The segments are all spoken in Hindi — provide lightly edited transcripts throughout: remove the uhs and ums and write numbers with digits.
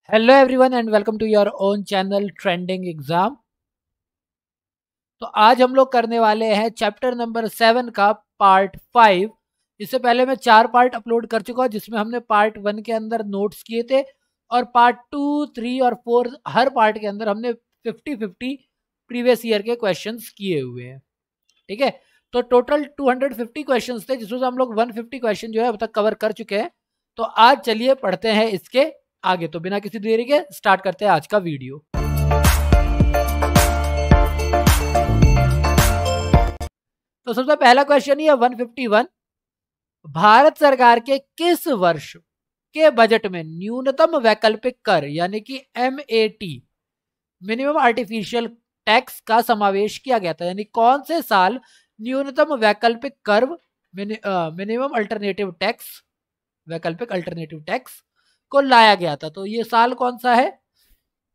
Hello everyone and welcome to your own channel trending exam. तो आज हम लोग करने वाले हैं चैप्टर नंबर 7 का पार्ट 5। इससे पहले मैं 4 पार्ट अपलोड कर चुका हूँ, जिसमें हमने पार्ट 1 के अंदर नोट्स किए थे और पार्ट 2, 3 और 4 हर पार्ट के अंदर हमने 50-50 प्रीवियस ईयर के क्वेश्चंस किए हुए हैं। ठीक है, तो टोटल 250 क्वेश्चंस थे, जिसमें से हम लोग 150 क्वेश्चन जो है अब तक कवर कर चुके हैं। तो आज चलिए पढ़ते हैं इसके आगे। तो बिना किसी देरी के स्टार्ट करते हैं आज का वीडियो। तो सबसे पहला क्वेश्चन ही है 151। भारत सरकार के किस वर्ष के बजट में न्यूनतम वैकल्पिक कर यानी कि MAT मिनिमम आर्टिफिशियल टैक्स का समावेश किया गया था? यानी कौन से साल न्यूनतम वैकल्पिक कर मिनिमम अल्टरनेटिव टैक्स वैकल्पिक अल्टरनेटिव टैक्स को लाया गया था? तो ये साल कौन सा है?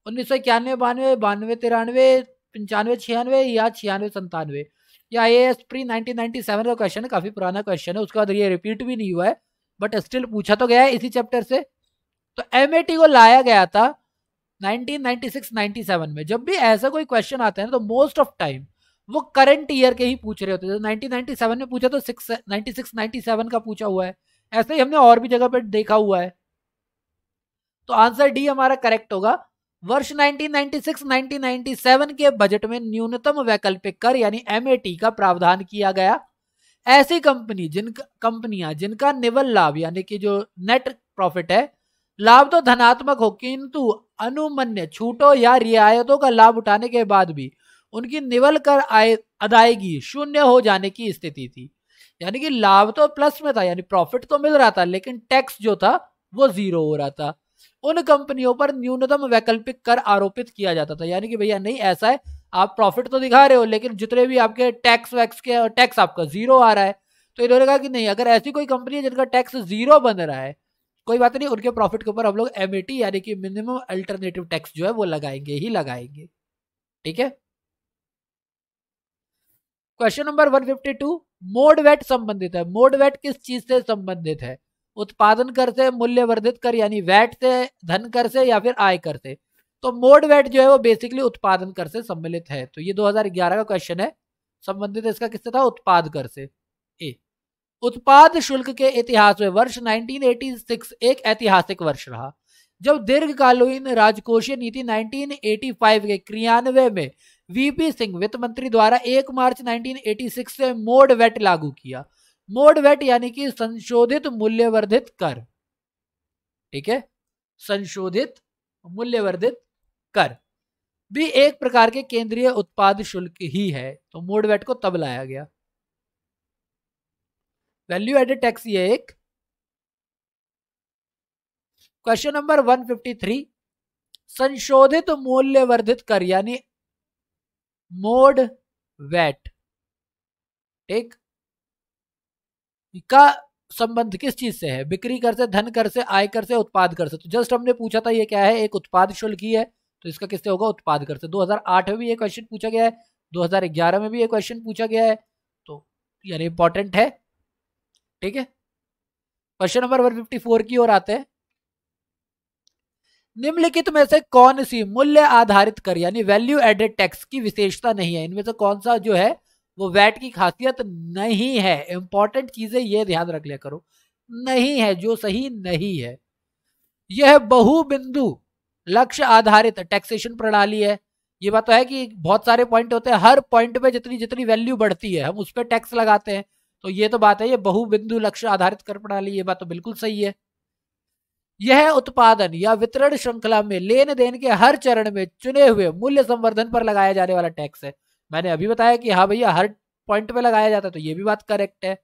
1991, 92, 92, 93, 95, 96 या 96, 97? या ये प्री 1997 का क्वेश्चन है, काफी पुराना क्वेश्चन है। उसके बाद ये रिपीट भी नहीं हुआ है, बट स्टिल पूछा तो गया है इसी चैप्टर से। तो MAT को लाया गया था 1996-97 में। जब भी ऐसा कोई क्वेश्चन आता है ना, तो मोस्ट ऑफ टाइम वो करंट ईयर के ही पूछ रहे होते हैं। 1997 में पूछा तो 96-97 का पूछा हुआ है। ऐसे ही हमने और भी जगह पर देखा हुआ है। तो आंसर डी हमारा करेक्ट होगा। वर्ष 1996-1997 के बजट में न्यूनतम वैकल्पिक कर यानी MAT का प्रावधान किया गया। ऐसी कंपनियां जिनका निवल लाभ यानी कि जो नेट प्रॉफिट है, लाभ तो धनात्मक हो किंतु अनुमन्य छूटों या रियायतों का लाभ उठाने के बाद भी उनकी निवल कर अदायगी शून्य हो जाने की स्थिति थी। यानी कि लाभ तो प्लस में था, यानी प्रॉफिट तो मिल रहा था, लेकिन टैक्स जो था वो जीरो हो रहा था। उन कंपनियों पर न्यूनतम वैकल्पिक कर आरोपित किया जाता था। यानी कि भैया नहीं, ऐसा है, आप प्रॉफिट तो दिखा रहे हो लेकिन जितने भी आपके टैक्स आपका जीरो आ रहा है। तो इन्होंने कहा कि नहीं, अगर ऐसी कोई कंपनी है जिनका टैक्स जीरो बन रहा है, कोई बात नहीं, उनके प्रॉफिट के ऊपर हम लोग MAT यानी कि मिनिमम अल्टरनेटिव टैक्स जो है वो लगाएंगे ही लगाएंगे। ठीक है, क्वेश्चन नंबर 152 मोड वेट संबंधित है। मोड वेट किस चीज से संबंधित है? उत्पादन कर से, मूल्य वर्धित कर यानी वैट से, धन कर से या फिर आय कर से? तो मोड वेट जो है वो बेसिकली उत्पादन कर से सम्मिलित है। तो ये 2011 का क्वेश्चन है। संबंधित इसका किससे था? उत्पाद कर से। ए, उत्पाद शुल्क के इतिहास में वर्ष 1986 एक ऐतिहासिक वर्ष रहा, जब दीर्घकालीन राजकोषीय नीति 1985 के क्रियान्वयन में VP सिंह वित्त मंत्री द्वारा 1 मार्च 1986 से मोड वेट लागू किया। मोड वेट यानी कि संशोधित मूल्यवर्धित कर। ठीक है, संशोधित मूल्यवर्धित कर भी एक प्रकार के केंद्रीय उत्पाद शुल्क ही है। तो मोड वेट को तब लाया गया। वैल्यू एडेड टैक्स ये एक। क्वेश्चन नंबर 153 संशोधित मूल्यवर्धित कर यानी मोड वेट एक का संबंध किस चीज से है? बिक्री कर से, धन कर से, आय कर से, उत्पाद कर से। तो जस्ट हमने पूछा था ये क्या है, एक उत्पाद शुल्क ही है, तो इसका किससे होगा? उत्पाद कर से। 2008 में भी ये क्वेश्चन पूछा गया है, 2011 में भी ये क्वेश्चन पूछा गया है, तो यानी इंपॉर्टेंट है। ठीक है, क्वेश्चन नंबर 154 की ओर आते हैं। निम्नलिखित में से कौन सी मूल्य आधारित कर यानी वैल्यू एडेड टैक्स की विशेषता नहीं है? इनमें से कौन सा जो है वो वैट की खासियत नहीं है? इंपॉर्टेंट चीजें ये ध्यान रख लिया करो, नहीं है, जो सही नहीं है। यह बहुबिंदु लक्ष्य आधारित टैक्सेशन प्रणाली है। ये बात तो है कि बहुत सारे पॉइंट होते हैं, हर पॉइंट पे जितनी जितनी वैल्यू बढ़ती है हम उस पर टैक्स लगाते हैं। तो ये तो बात है, ये बहुबिंदु लक्ष्य आधारित कर प्रणाली, ये बात तो बिल्कुल सही है। यह उत्पादन या वितरण श्रृंखला में लेन देन के हर चरण में चुने हुए मूल्य संवर्धन पर लगाया जाने वाला टैक्स है। मैंने अभी बताया कि हाँ भैया हर पॉइंट पे लगाया जाता है, तो ये भी बात करेक्ट है।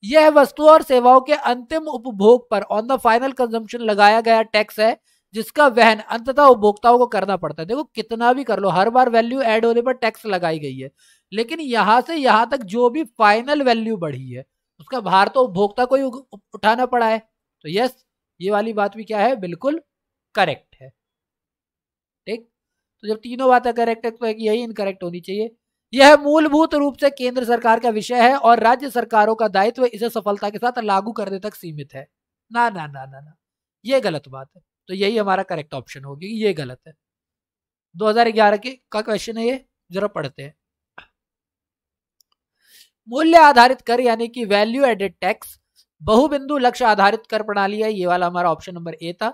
यह वस्तु और सेवाओं के अंतिम उपभोग पर ऑन द फाइनल कंजम्पशन लगाया गया टैक्स है, जिसका वहन अंततः उपभोक्ताओं को करना पड़ता है। देखो कितना भी कर लो, हर बार वैल्यू ऐड होने पर टैक्स लगाई गई है, लेकिन यहां से यहां तक जो भी फाइनल वैल्यू बढ़ी है उसका भार तो उपभोक्ता को ही उठाना पड़ा है। तो यस, ये वाली बात भी क्या है? बिल्कुल करेक्ट है। ठीक, तो जब तीनों बातें करेक्ट है तो यही इनकरेक्ट होनी चाहिए। यह मूलभूत रूप से केंद्र सरकार का विषय है और राज्य सरकारों का दायित्व इसे सफलता के साथ लागू करने तक सीमित है। ना ना ना ना ना, ये गलत बात है। तो यही हमारा करेक्ट ऑप्शन होगी, ये गलत है। 2011 के का क्वेश्चन है ये, जरा पढ़ते हैं। मूल्य आधारित कर यानी कि वैल्यू एडेड टैक्स बहुबिंदु लक्ष्य आधारित कर प्रणाली है, ये वाला हमारा ऑप्शन नंबर ए था,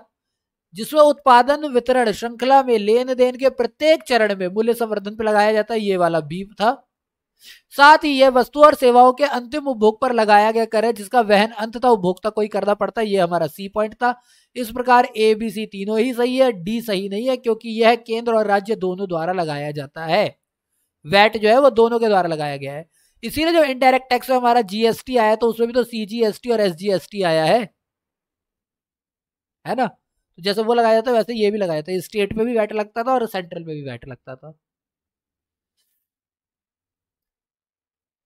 जिसमें उत्पादन वितरण श्रृंखला में लेन देन के प्रत्येक चरण में मूल्य संवर्धन पर लगाया जाता है, ये वाला बी था। साथ ही यह वस्तु और सेवाओं के अंतिम उपभोग पर लगाया गया कर है जिसका वहन अंततः उपभोक्ता को ही करना पड़ता है, ये हमारा सी पॉइंट था। इस प्रकार ए बी सी तीनों ही सही है, डी सही नहीं है क्योंकि यह केंद्र और राज्य दोनों द्वारा लगाया जाता है। वैट जो है वो दोनों के द्वारा लगाया गया है। इसीलिए जो इनडायरेक्ट टैक्स में हमारा जीएसटी आया तो उसमें भी तो सीजीएसटी और एसजीएसटी आया है ना। तो जैसे वो लगाया था वैसे ये भी लगाया था, स्टेट पे भी वैट लगता था और सेंट्रल पे भी वैट लगता था।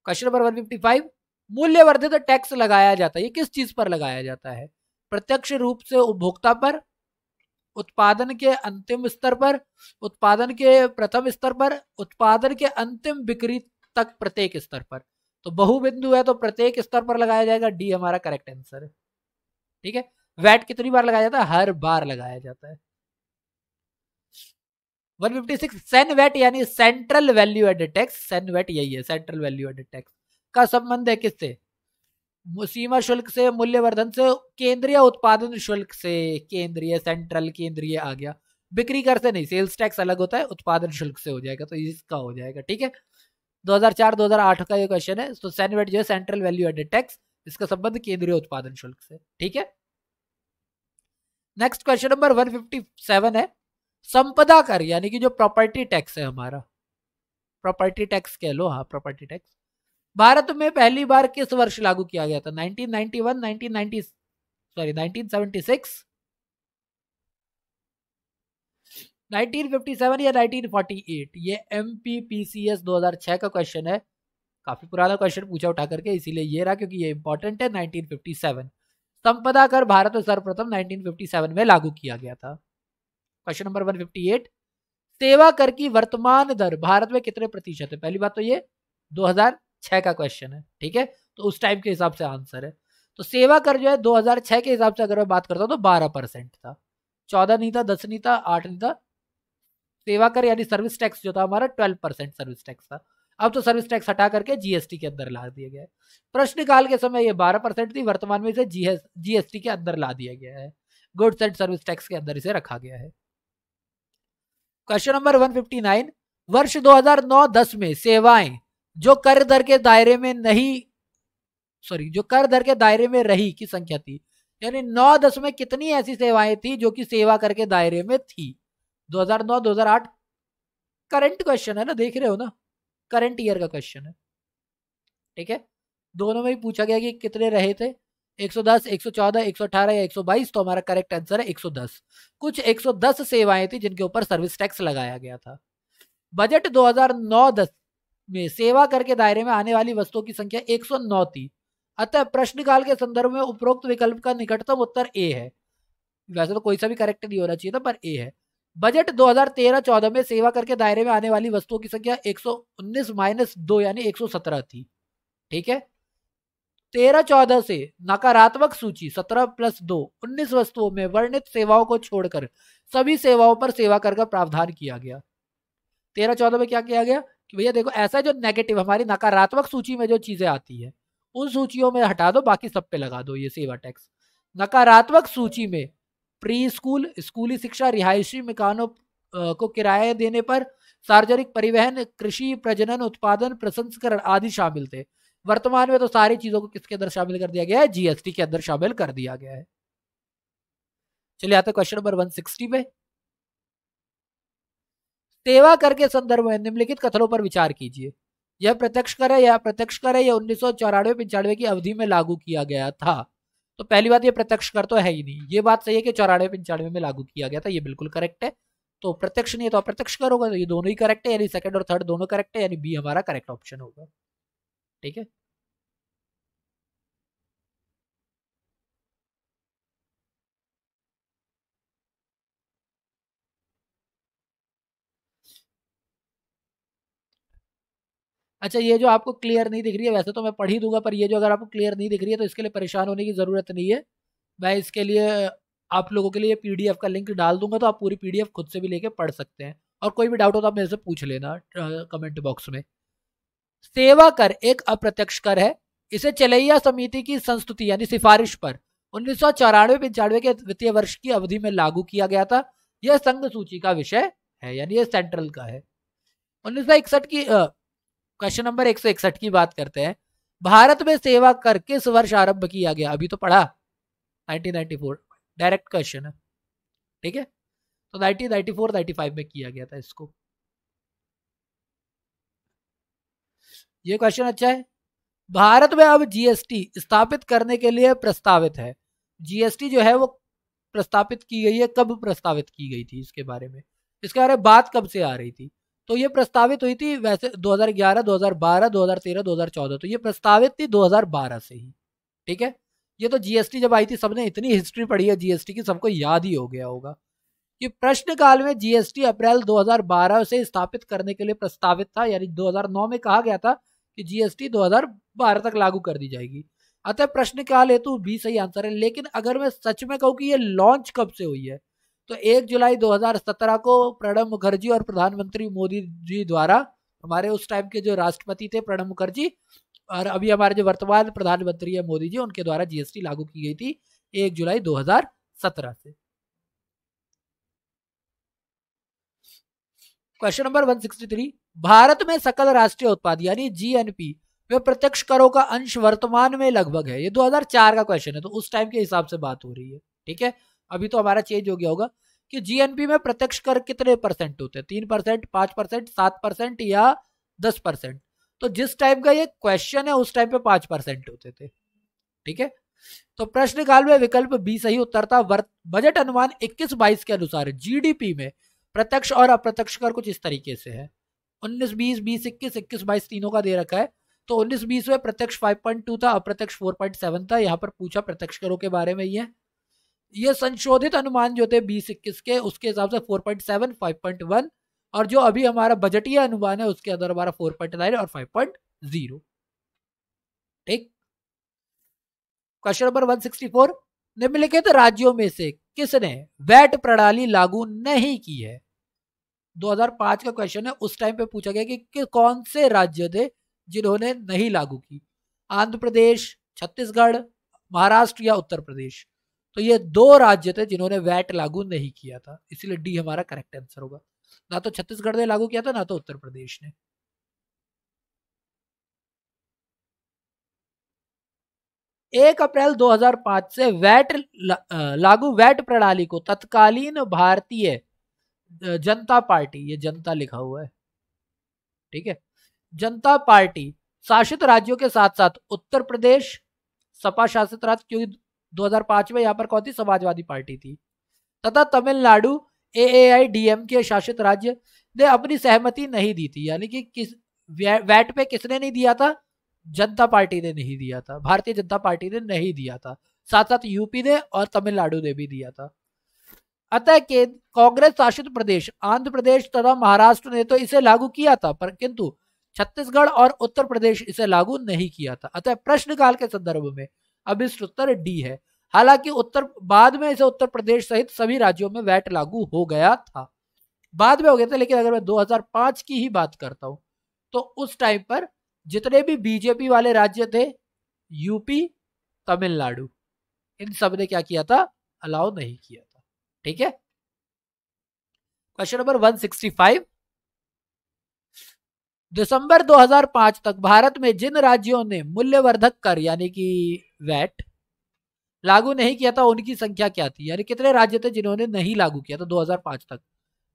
क्वेश्चन नंबर 155, मूल्यवर्धित टैक्स लगाया जाता है, ये किस चीज पर लगाया जाता है? प्रत्यक्ष रूप से उपभोक्ता पर, उत्पादन के अंतिम स्तर पर, उत्पादन के प्रथम स्तर पर, उत्पादन के अंतिम बिक्री तक प्रत्येक स्तर पर। तो बहुबिंदु है तो प्रत्येक स्तर पर लगाया जाएगा, डी हमारा करेक्ट आंसर है। ठीक है, वैट कितनी बार लगाया जाता है? हर बार लगाया जाता है। 156, सेन वैट यानी central value added tax, CENVAT यही है, सेंट्रल वैल्यू एडेड टैक्स का संबंध है किससे? सीमा शुल्क से, मूल्यवर्धन से, केंद्रीय उत्पादन शुल्क से। केंद्रीय, सेंट्रल, केंद्रीय आ गया। बिक्री कर से नहीं, सेल्स टैक्स अलग होता है, उत्पादन शुल्क से हो जाएगा, तो इसका हो जाएगा। ठीक है, 2004-2008 का ये क्वेश्चन है। तो सेनवेट जो है सेंट्रल वैल्यू एडेड टैक्स, इसका संबंध केंद्रीय उत्पादन शुल्क से। ठीक है, नेक्स्ट क्वेश्चन नंबर 157 है, संपदा कर यानी कि जो प्रॉपर्टी टैक्स है हमारा, प्रॉपर्टी टैक्स कह लो, हाँ प्रॉपर्टी टैक्स, भारत में पहली बार किस वर्ष लागू किया गया था? 1991, 1976, 1957 या 1948? ये MPPCS 2006 का क्वेश्चन है, काफी पुराना क्वेश्चन पूछा उठा करके, इसीलिए ये रहा क्योंकि ये इंपॉर्टेंट है। 1957 संपदा कर भारत में सर्वप्रथम 1957 में लागू किया गया था। क्वेश्चन नंबर 158, सेवा कर की वर्तमान दर भारत में कितने प्रतिशत है? पहली बात तो ये 2006 का क्वेश्चन है, ठीक है, तो उस टाइम के हिसाब से आंसर है। तो सेवा कर जो है 2006 के हिसाब से अगर मैं बात करता हूं तो 12% था, 14 नहीं था, 10 नहीं था, 8 नहीं था। सेवा कर यानी सर्विस टैक्स जो था हमारा 12% सर्विस टैक्स था। अब तो सर्विस टैक्स हटा करके जीएसटी के अंदर ला दिया गया है। प्रश्नकाल के समय ये 12% थी, वर्तमान में इसे जीएसटी के अंदर ला दिया गया है, गुड्स एंड सर्विस टैक्स के अंदर इसे रखा गया है। क्वेश्चन नंबर 159, वर्ष 2009-10 में सेवाएं जो कर दर के दायरे में नहीं, जो कर दर के दायरे में रही की संख्या थी, यानी 9-10 में कितनी ऐसी सेवाएं थी जो कि सेवा कर के दायरे में थी? 2009-2008 करंट क्वेश्चन है ना, देख रहे हो ना, करंट ईयर का क्वेश्चन है। ठीक है, दोनों में ही पूछा गया कि कितने रहे थे, 110, 114, 118 या 122, तो हमारा करेक्ट आंसर है 110। कुछ 110 सेवाएं थी जिनके ऊपर सर्विस टैक्स लगाया गया था। बजट 2009-10 में सेवा कर के दायरे में आने वाली वस्तुओं की संख्या 109 थी, अतः प्रश्नकाल के संदर्भ में उपरोक्त विकल्प का निकटतम उत्तर ए है। वैसे तो कोई सा भी करेक्ट नहीं होना चाहिए था, पर ए है। बजट 2013-14 में सेवा करके दायरे में आने वाली वस्तुओं की संख्या 119 - 2 यानी 117 थी। ठीक है, 13-14 से नकारात्मक सूची 17+2 19 वस्तुओं में वर्णित सेवाओं को छोड़कर सभी सेवाओं पर सेवा कर का प्रावधान किया गया। 13-14 में क्या किया गया कि भैया देखो, ऐसा जो नेगेटिव हमारी नकारात्मक सूची में जो चीजें आती है उन सूचियों में हटा दो, बाकी सब पे लगा दो ये सेवा टैक्स। नकारात्मक सूची में प्री स्कूल, स्कूली शिक्षा, रिहायशी मकानों को किराया देने पर, सार्वजनिक परिवहन, कृषि, प्रजनन, उत्पादन, प्रसंस्करण आदि शामिल थे। वर्तमान में तो सारी चीजों को किसके अंदर शामिल कर दिया गया है? जीएसटी के अंदर शामिल कर दिया गया है। चलिए आते क्वेश्चन नंबर 160 पे। सेवा कर के संदर्भ में निम्नलिखित कथनों पर विचार कीजिए। यह प्रत्यक्ष कर है, या प्रत्यक्ष कर है, या 1994-95 की अवधि में लागू किया गया था। तो पहली बात, ये प्रत्यक्ष कर तो है ही नहीं, ये बात सही है कि 94-95 में लागू किया गया था, ये बिल्कुल करेक्ट है। तो प्रत्यक्ष नहीं है तो अप्रत्यक्ष कर होगा, तो ये दोनों ही करेक्ट है, यानी सेकंड और थर्ड दोनों करेक्ट है, यानी बी हमारा करेक्ट ऑप्शन होगा। ठीक है, अच्छा ये जो आपको क्लियर नहीं दिख रही है, वैसे तो मैं पढ़ ही दूंगा, पर ये जो अगर आपको क्लियर नहीं दिख रही है तो इसके लिए परेशान होने की जरूरत नहीं है। मैं इसके लिए आप लोगों के लिए पीडीएफ का लिंक डाल दूंगा, तो आप पूरी पीडीएफ खुद से भी लेके पढ़ सकते हैं, और कोई भी डाउट हो तो आप मेरे से पूछ लेना कमेंट बॉक्स में। सेवा कर एक अप्रत्यक्ष कर है, इसे चलैया समिति की संस्तुति यानी सिफारिश पर 1994-95 के वित्तीय वर्ष की अवधि में लागू किया गया था। यह संघ सूची का विषय है, यानी यह सेंट्रल का है। 1961 की क्वेश्चन नंबर 161 की बात करते हैं। भारत में सेवा कर किस वर्ष आरंभ किया गया? अभी तो पढ़ा 1994, डायरेक्ट क्वेश्चन है, ठीक है। तो 1994-95 में किया गया था इसको। ये क्वेश्चन अच्छा है। भारत में अब जीएसटी स्थापित करने के लिए प्रस्तावित है। जीएसटी जो है वो प्रस्तावित की गई है, कब प्रस्तावित की गई थी इसके बारे में, इसके बारे में बात कब से आ रही थी? तो ये प्रस्तावित हुई थी वैसे 2011, 2012, 2013, 2014, तो ये प्रस्तावित थी 2012 से ही, ठीक है। ये तो जीएसटी जब आई थी, सबने इतनी हिस्ट्री पढ़ी है जीएसटी की, सबको याद ही हो गया होगा कि प्रश्नकाल में जीएसटी अप्रैल 2012 से स्थापित करने के लिए प्रस्तावित था, यानी 2009 में कहा गया था कि जीएसटी 2012 तक लागू कर दी जाएगी। अतः प्रश्नकाल हेतु बी सही आंसर है। लेकिन अगर मैं सच में कहूँ कि ये लॉन्च कब से हुई है, तो 1 जुलाई 2017 को प्रणब मुखर्जी और प्रधानमंत्री मोदी जी द्वारा, हमारे उस टाइम के जो राष्ट्रपति थे प्रणब मुखर्जी, और अभी हमारे जो वर्तमान प्रधानमंत्री है मोदी जी, उनके द्वारा जीएसटी लागू की गई थी 1 जुलाई 2017 से। क्वेश्चन नंबर 163, भारत में सकल राष्ट्रीय उत्पाद यानी जीएनपी में प्रत्यक्ष करों का अंश वर्तमान में लगभग है। ये 2004 का क्वेश्चन है, तो उस टाइम के हिसाब से बात हो रही है, ठीक है। अभी तो हमारा चेंज हो गया होगा कि जीएनपी में प्रत्यक्ष कर कितने परसेंट होते हैं, 3%, 5%, 7% या 10%। तो जिस टाइम का ये क्वेश्चन है उस टाइम पे 5% होते थे, ठीक है। तो प्रश्नकाल में विकल्प बी सही उत्तर था। बजट अनुमान 21-22 के अनुसार जीडीपी में प्रत्यक्ष और अप्रत्यक्ष कर कुछ इस तरीके से है। 19-20, 20-21, 21-22 तीनों का दे रखा है। तो 19-20 में प्रत्यक्ष 5.2 था, अप्रत्यक्ष 4.7 था। यहाँ पर पूछा प्रत्यक्ष करों के बारे में। ये संशोधित अनुमान जो थे 20-21 के, उसके हिसाब से 4.7, 5.1, और जो अभी हमारा बजटीय अनुमान है उसके अंदर हमारा 4.9 और 5.0, ठीक। क्वेश्चन नंबर 164, निम्नलिखित राज्यों में से किसने वैट प्रणाली लागू नहीं की है? 2005 का क्वेश्चन है, उस टाइम पे पूछा गया कि कौन से राज्य थे जिन्होंने नहीं लागू की। आंध्र प्रदेश, छत्तीसगढ़, महाराष्ट्र या उत्तर प्रदेश। तो ये 2 राज्य थे जिन्होंने वैट लागू नहीं किया था, इसलिए डी हमारा करेक्ट आंसर होगा। ना तो छत्तीसगढ़ ने लागू किया था, ना तो उत्तर प्रदेश ने। 1 अप्रैल 2005 से लागू वैट प्रणाली को तत्कालीन भारतीय जनता पार्टी, ये जनता लिखा हुआ है, ठीक है, जनता पार्टी शासित राज्यों के साथ साथ उत्तर प्रदेश सपा शासित राज्य, क्योंकि 2005 में यहां पर कौन थी, समाजवादी पार्टी थी, तथा तमिलनाडु AAIDMK शासित राज्य ने अपनी सहमति नहीं दी थी। यानी कि वैट पे किसने नहीं दिया था? जनता पार्टी ने नहीं दिया था, भारतीय जनता पार्टी ने नहीं दिया था, साथ साथ यूपी ने और तमिलनाडु ने भी दिया था। अतः के कांग्रेस शासित प्रदेश आंध्र प्रदेश तथा महाराष्ट्र ने तो इसे लागू किया था, पर किंतु छत्तीसगढ़ और उत्तर प्रदेश इसे लागू नहीं किया था। अतः प्रश्नकाल के संदर्भ में अभिष्ट उत्तर डी है। हालांकि बाद में इसे उत्तर प्रदेश सहित सभी राज्यों में वैट लागू हो गया था, बाद में हो गया था। लेकिन अगर मैं 2005 की ही बात करता हूं तो उस टाइम पर जितने भी बीजेपी वाले राज्य थे, यूपी, तमिलनाडु, इन सब ने क्या किया था? अलाउ नहीं किया था, ठीक है। क्वेश्चन नंबर 165, दिसंबर 2005 तक भारत में जिन राज्यों ने मूल्यवर्धक कर यानी कि वैट लागू नहीं किया था उनकी संख्या क्या थी? यानी कितने राज्य थे जिन्होंने नहीं लागू किया था 2005 तक?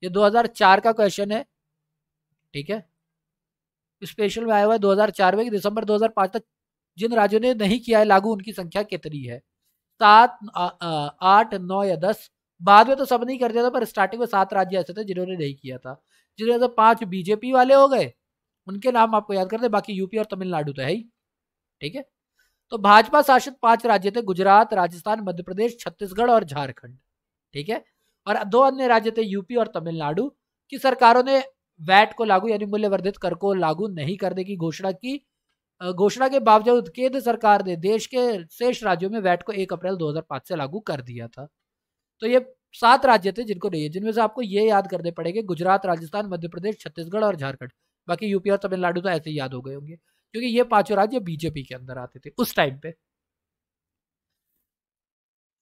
ये 2004 का क्वेश्चन है, ठीक है। स्पेशल में आया हुआ है 2004 में कि दिसंबर 2005 तक जिन राज्यों ने नहीं किया है लागू उनकी संख्या कितनी है? 7, 8, 9 या 10? बाद में तो सब नहीं कर दिया था, पर स्टार्टिंग में 7 राज्य ऐसे थे जिन्होंने नहीं किया था, जिनमें से 5 बीजेपी वाले हो गए, उनके नाम आपको याद करते, बाकी यूपी और तमिलनाडु तो है ही, ठीक है। तो भाजपा शासित 5 राज्य थे, गुजरात, राजस्थान, मध्य प्रदेश, छत्तीसगढ़ और झारखंड, ठीक है। और 2 अन्य राज्य थे यूपी और तमिलनाडु की सरकारों ने वैट को लागू यानी मूल्यवर्धित कर को लागू नहीं करने की घोषणा की। घोषणा के बावजूद केंद्र सरकार ने देश के शेष राज्यों में वैट को 1 अप्रैल 2005 से लागू कर दिया था। तो ये 7 राज्य थे जिनको नहीं है, जिनमें से आपको ये याद करने पड़ेंगे गुजरात, राजस्थान, मध्य प्रदेश, छत्तीसगढ़ और झारखंड। बाकी यूपी और तमिलनाडु तो ऐसे ही याद हो गए होंगे, क्योंकि ये 5 राज्य बीजेपी के अंदर आते थे उस टाइम पे।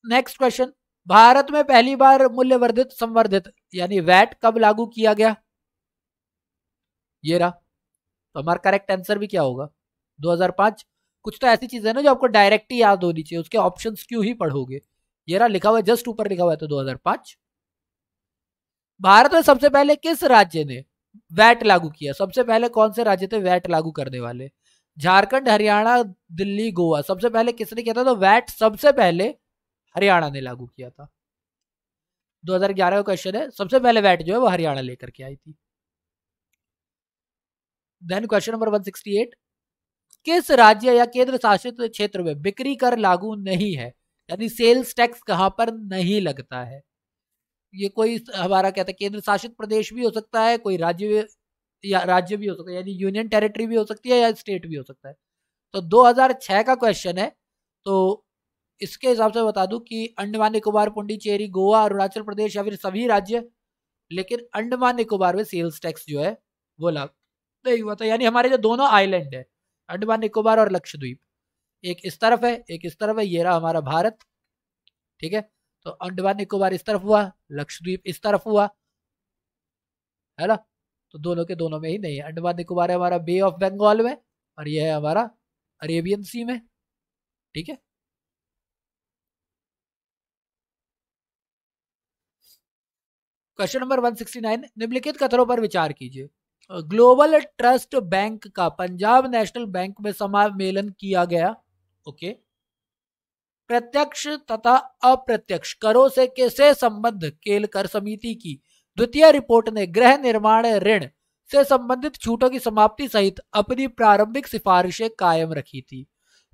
नेक्स्ट क्वेश्चन, भारत में पहली बार मूल्यवर्धित संवर्धित यानी वैट कब लागू किया गया? ये रहा। तो हमारा करेक्ट आंसर भी क्या होगा? 2005। कुछ तो ऐसी चीज है ना जो आपको डायरेक्ट ही याद होनी चाहिए, उसके ऑप्शंस क्यों ही पढ़ोगे। ये रहा, लिखा हुआ है, जस्ट ऊपर लिखा हुआ है, तो 2005। भारत में सबसे पहले किस राज्य ने वैट लागू किया? सबसे पहले कौन से राज्य थे वैट लागू करने वाले? झारखंड, हरियाणा, दिल्ली, गोवा। सबसे पहले किसने किया था? तो वैट सबसे पहले हरियाणा ने लागू किया था। 2011 का क्वेश्चन है, सबसे पहले वैट जो है वो हरियाणा लेकर के आई थी। देन क्वेश्चन नंबर 168, किस राज्य या केंद्र शासित क्षेत्र में बिक्री कर लागू नहीं है, यानी सेल्स टैक्स कहां पर नहीं लगता है? ये कोई हमारा कहता है केंद्र शासित प्रदेश भी हो सकता है, कोई राज्य या राज्य भी हो सकता है, यानी यूनियन टेरिटरी भी हो सकती है या स्टेट भी हो सकता है। तो 2006 का क्वेश्चन है, तो इसके हिसाब से बता दूं कि अंडमान निकोबार, पुडुचेरी, गोवा, अरुणाचल प्रदेश या फिर सभी राज्य। लेकिन अंडमान निकोबार में सेल्स टैक्स जो है वो लागू नहीं हुआ था, यानी हमारे जो दोनों आइलैंड है अंडमान निकोबार और लक्षद्वीप, एक इस तरफ है एक इस तरफ है, ये रहा हमारा भारत, ठीक है। तो अंडमान निकोबार इस तरफ हुआ, लक्षद्वीप इस तरफ हुआ, है ना। तो दोनों के दोनों में ही नहीं है, अंडमान निकोबार है हमारा बे ऑफ बंगाल में और ये है हमारा अरेबियन सी में, ठीक है। क्वेश्चन नंबर 169, निम्नलिखित कथनों पर विचार कीजिए। ग्लोबल ट्रस्ट बैंक का पंजाब नेशनल बैंक में सम्मेलन किया गया। ओके। प्रत्यक्ष तथा अप्रत्यक्ष करों से कैसे संबंध केलकर समिति की द्वितीय रिपोर्ट ने गृह निर्माण ऋण से संबंधित छूटों की समाप्ति सहित अपनी प्रारंभिक सिफारिशें कायम रखी थी।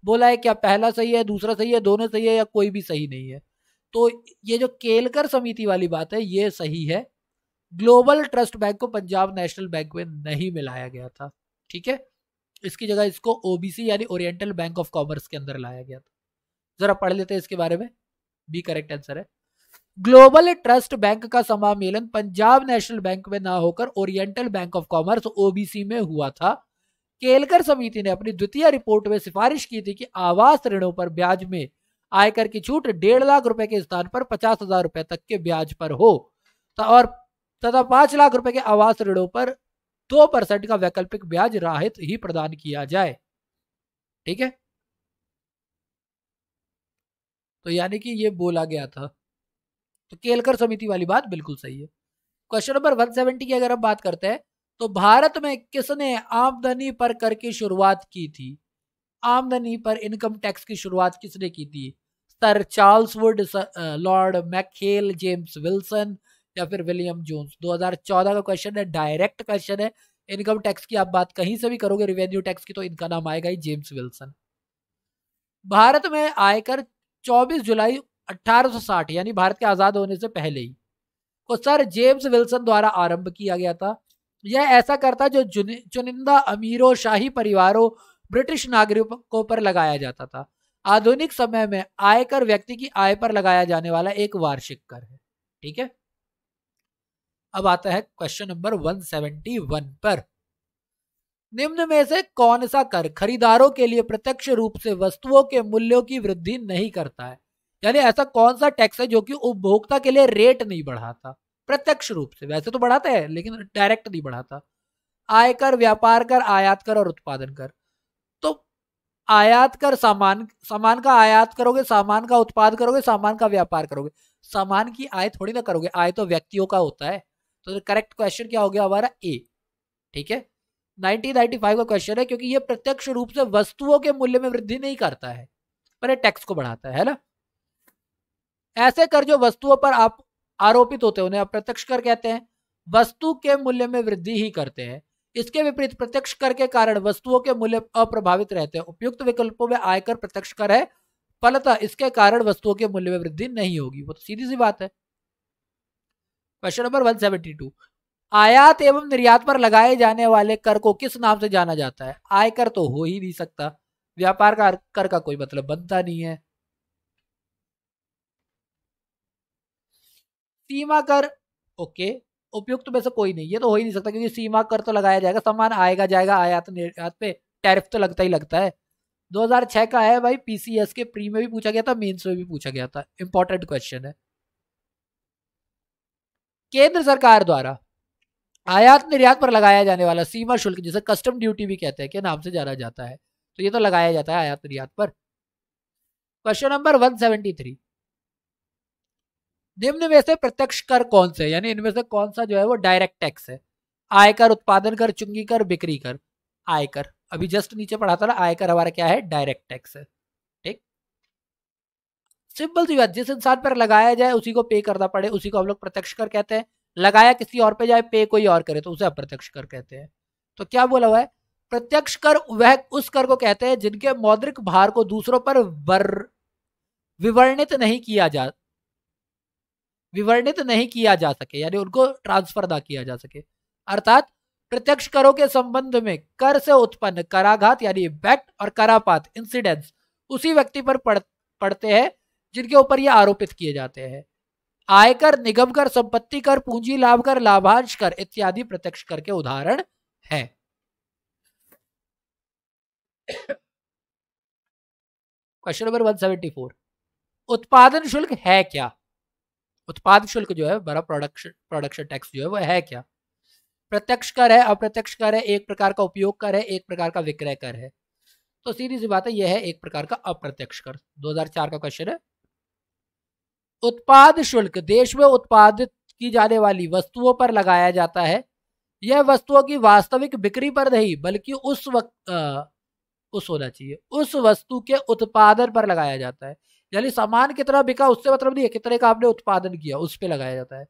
बोला है क्या पहला सही है, दूसरा सही है, दोनों सही है या कोई भी सही नहीं है? तो ये जो केलकर समिति वाली बात है ये सही है। ग्लोबल ट्रस्ट बैंक को पंजाब नेशनल बैंक में नहीं मिलाया गया था, ठीक है। इसकी जगह इसको ओबीसी यानी ओरिएंटल बैंक ऑफ कॉमर्स के अंदर लाया गया था। जरा पढ़ लेते हैं इसके बारे में, बी करेक्ट आंसर है। ग्लोबल ट्रस्ट बैंक का सम्मेलन पंजाब नेशनल बैंक में ना होकर oriental bank of commerce OBC में हुआ था। केलकर समिति ने अपनी द्वितीय रिपोर्ट में सिफारिश की थी कि आवास ऋणों पर ब्याज में आयकर की छूट 1.5 लाख रुपए के स्थान पर 50,000 रुपए तक के ब्याज पर हो और तथा 5 लाख रुपए के आवास ऋणों पर 2% का वैकल्पिक ब्याज राहत ही प्रदान किया जाए, ठीक है। तो यानी कि ये बोला गया था, तो केलकर समिति वाली बात बिल्कुल सही है। क्वेश्चन नंबर 170 की अगर हम बात करते हैं, तो भारत में किसने आमदनी पर कर की शुरुआत की थी? आमदनी पर इनकम टैक्स की शुरुआत किसने की थी? सर चार्ल्स वुड, लॉर्ड मैकहेल, जेम्स विल्सन या फिर विलियम जोन्स? 2014 का क्वेश्चन है, डायरेक्ट क्वेश्चन है। इनकम टैक्स की आप बात कहीं से भी करोगे, रेवेन्यू टैक्स की, तो इनका नाम आएगा ही जेम्स विल्सन। भारत में आयकर 24 जुलाई 1860 यानी भारत के आजाद होने से पहले ही को सर जेम्स विल्सन द्वारा आरंभ किया गया था। यह ऐसा करता जो चुनिंदा अमीरों, शाही परिवारों, ब्रिटिश नागरिकों पर लगाया जाता था। आधुनिक समय में आयकर व्यक्ति की आय पर लगाया जाने वाला एक वार्षिक कर है, ठीक है। अब आता है क्वेश्चन नंबर 171 पर। निम्न में से कौन सा कर खरीदारों के लिए प्रत्यक्ष रूप से वस्तुओं के मूल्यों की वृद्धि नहीं करता है? यानी ऐसा कौन सा टैक्स है जो कि उपभोक्ता के लिए रेट नहीं बढ़ाता प्रत्यक्ष रूप से? वैसे तो बढ़ाता है लेकिन डायरेक्ट नहीं बढ़ाता। आयकर, व्यापार कर, आयात कर और उत्पादन कर। तो आयात कर सामान का आयात करोगे, सामान का उत्पाद करोगे, सामान का व्यापार करोगे। सामान की आय थोड़ी ना करोगे, आय तो व्यक्तियों का होता है। तो करेक्ट क्वेश्चन क्या हो गया हमारा? ए, ठीक है। 1995 का क्वेश्चन है, क्योंकि ये प्रत्यक्ष रूप से वस्तुओं के मूल्य में वृद्धि नहीं करता है पर ये टैक्स को बढ़ाता है ना। ऐसे कर जो वस्तुओं पर आप आरोपित होते हैं उन्हें अप्रत्यक्ष कर कहते हैं, वस्तु के मूल्य में वृद्धि ही करते हैं। इसके विपरीत प्रत्यक्ष कर के कारण वस्तुओं के मूल्य अप्रभावित रहते हैं। उपयुक्त विकल्पों में आयकर प्रत्यक्ष कर है, फलतः इसके कारण वस्तुओं के मूल्य में वृद्धि नहीं होगी। वो तो सीधी सी बात है। क्वेश्चन नंबर 172, आयात एवं निर्यात पर लगाए जाने वाले कर को किस नाम से जाना जाता है? आयकर तो हो ही नहीं सकता, व्यापार का कर का कोई मतलब बनता नहीं है। सीमा कर, ओके, उपयुक्त में से कोई नहीं, ये तो हो ही नहीं सकता क्योंकि सीमा कर तो लगाया जाएगा, सामान आएगा जाएगा, आयात निर्यात पे टैरिफ तो लगता ही लगता है। 2006 का है भाई, पीसीएस के प्री में भी पूछा गया था, मेंस में भी पूछा गया था, इंपॉर्टेंट क्वेश्चन है। केंद्र सरकार द्वारा आयात निर्यात पर लगाया जाने वाला सीमा शुल्क, जिसे कस्टम ड्यूटी भी कहते हैं, के नाम से जाना जाता है, तो ये तो लगाया जाता है आयात निर्यात पर। क्वेश्चन नंबर 173, निम्न में से प्रत्यक्ष कर कौन से, यानी इनमें से कौन सा जो है वो डायरेक्ट टैक्स है? आयकर, उत्पादन कर, चुंगी कर, बिक्री कर। आयकर, अभी जस्ट नीचे पढ़ा था ना, आयकर हमारा क्या है? डायरेक्ट टैक्स है। ठीक, सिंपल सी बात, जिस इंसान पर लगाया जाए उसी को पे करना पड़े, उसी को हम लोग प्रत्यक्ष कर कहते हैं। लगाया किसी और पे जाए, पे कोई और करे, तो उसे अप्रत्यक्ष कर कहते हैं। तो क्या बोला हुआ है? प्रत्यक्ष कर वह उस कर को कहते हैं जिनके मौद्रिक भार को दूसरों पर विवर्णित नहीं किया जा सके, यानी उनको ट्रांसफर ना किया जा सके। अर्थात प्रत्यक्ष करों के संबंध में कर से उत्पन्न कराघात यानी इम्पैक्ट और करापात इंसिडेंस उसी व्यक्ति पर पड़ते हैं जिनके ऊपर ये आरोपित किए जाते हैं। आयकर, निगम कर, संपत्ति कर, पूंजी लाभ कर, लाभांश कर इत्यादि प्रत्यक्ष कर के उदाहरण है। क्वेश्चन नंबर 174, उत्पादन शुल्क है क्या? उत्पाद शुल्क जो है बड़ा प्रोडक्शन टैक्स जो है वो है क्या? प्रत्यक्ष कर है, अप्रत्यक्ष कर है, एक प्रकार का उपयोग कर है, एक प्रकार का विक्रय कर है। तो सीधी सी बात है, यह है एक प्रकार का अप्रत्यक्ष कर। 2004 का क्वेश्चन है। उत्पाद शुल्क देश में उत्पादित की जाने वाली वस्तुओं पर लगाया जाता है। यह वस्तुओं की वास्तविक बिक्री पर नहीं बल्कि उस वस्तु के उत्पादन पर लगाया जाता है। यानी सामान कितना बिका उससे मतलब नहीं है, कितने का आपने उत्पादन किया उस पर लगाया जाता है।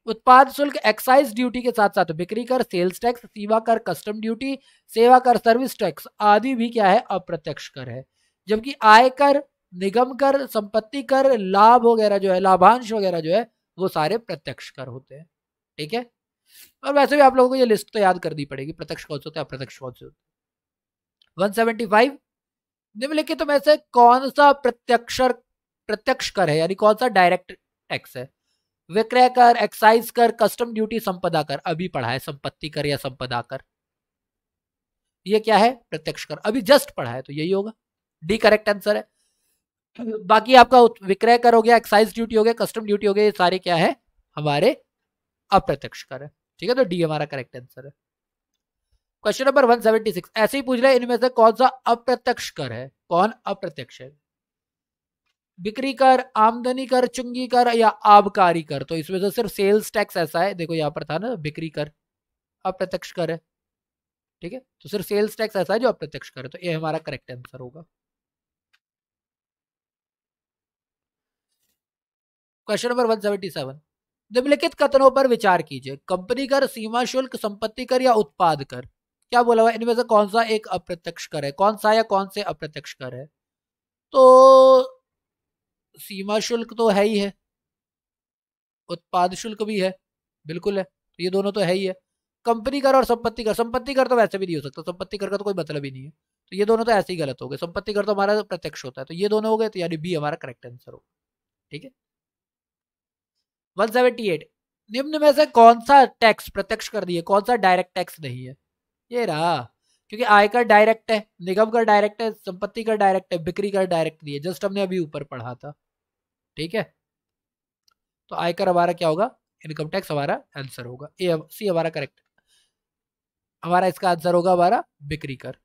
उत्पाद शुल्क एक्साइज ड्यूटी के साथ साथ बिक्री कर, सेल्स टैक्स, सीमा कर, कस्टम ड्यूटी, सेवा कर, सर्विस टैक्स आदि भी क्या है? अप्रत्यक्ष कर है। जबकि आयकर, निगम कर, संपत्ति कर, लाभ वगैरह जो है, लाभांश वगैरह जो है, वो सारे प्रत्यक्ष कर होते हैं। ठीक है, और वैसे भी आप लोगों को ये लिस्ट तो याद करनी पड़ेगी, प्रत्यक्ष कौन से होते हैं, अप्रत्यक्ष कौन से होते हैं। 175, निम्नलिखित में से कौन सा प्रत्यक्ष कर है, यानी कौन सा डायरेक्ट टैक्स है? विक्रय कर, एक्साइज कर, कस्टम ड्यूटी, संपदा कर। अभी पढ़ा है संपत्ति कर या संपदा कर, ये क्या है? प्रत्यक्ष कर, अभी जस्ट पढ़ा है, तो यही होगा। डी करेक्ट आंसर है। बाकी आपका विक्रय कर हो गया, एक्साइज ड्यूटी हो गया, कस्टम ड्यूटी हो गया, ये सारे क्या है? हमारे अप्रत्यक्ष कर है। ठीक है, तो डी हमारा करेक्ट आंसर है। क्वेश्चन नंबर 176, ऐसे ही पूछ रहे हैं इनमें से कौन सा अप्रत्यक्ष कर है? कौन अप्रत्यक्ष है? बिक्री कर, आमदनी कर, चुंगी कर या आबकारी कर। तो इसमें से सिर्फ सेल्स टैक्स ऐसा है, देखो यहां पर था ना, बिक्री कर अप्रत्यक्ष कर है। ठीक है, तो सिर्फ सेल्स टैक्स ऐसा है जो अप्रत्यक्ष कर है, तो ये हमारा करेक्ट आंसर होगा। क्वेश्चन नंबर 177, निम्नलिखित कथनों पर विचार कीजिए। कंपनी कर, सीमा शुल्क, संपत्ति कर या उत्पाद कर। क्या बोला हुआ? इनमें से कौन सा एक अप्रत्यक्ष कर है? कौन सा या कौन से अप्रत्यक्ष कर है? तो सीमा शुल्क तो है ही है, उत्पाद शुल्क भी है, बिल्कुल है, तो ये दोनों तो है ही है। कंपनी कर और संपत्ति कर तो वैसे भी नहीं हो सकता, संपत्ति कर का तो कोई मतलब ही नहीं है, तो ये दोनों तो ऐसे ही गलत हो गए। संपत्ति कर तो हमारा प्रत्यक्ष होता है, तो ये दोनों हो गए, तो यानी बी हमारा करेक्ट आंसर होगा। ठीक है, 178, निम्न में से कौन सा टैक्स प्रत्यक्ष कर दिए, कौन सा डायरेक्ट टैक्स नहीं है? ये रहा, क्योंकि आयकर डायरेक्ट है, निगम कर डायरेक्ट है, संपत्ति कर डायरेक्ट है, बिक्री कर डायरेक्ट नहीं है, जस्ट हमने अभी ऊपर पढ़ा था। ठीक है, तो आयकर हमारा क्या होगा? इनकम टैक्स हमारा आंसर होगा। ए सी हमारा करेक्ट, हमारा इसका आंसर होगा हमारा बिक्री कर।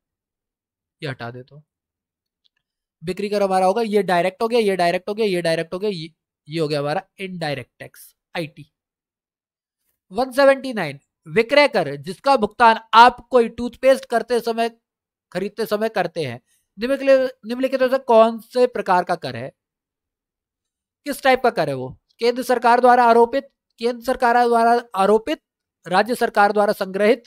ये हटा देता हूं, बिक्री कर हमारा होगा, ये डायरेक्ट हो गया, ये डायरेक्ट हो गया, ये डायरेक्ट हो गया, ये हो गया हमारा इनडायरेक्ट टैक्स, आईटी। 179, विक्रय कर जिसका भुगतान आप कोई टूथपेस्ट करते समय, खरीदते समय करते हैं। निम्नलिखित में कौन से प्रकार का कर है? किस टाइप का कर है वो? केंद्र सरकार द्वारा आरोपित, केंद्र सरकार द्वारा आरोपित, राज्य सरकार द्वारा संग्रहित,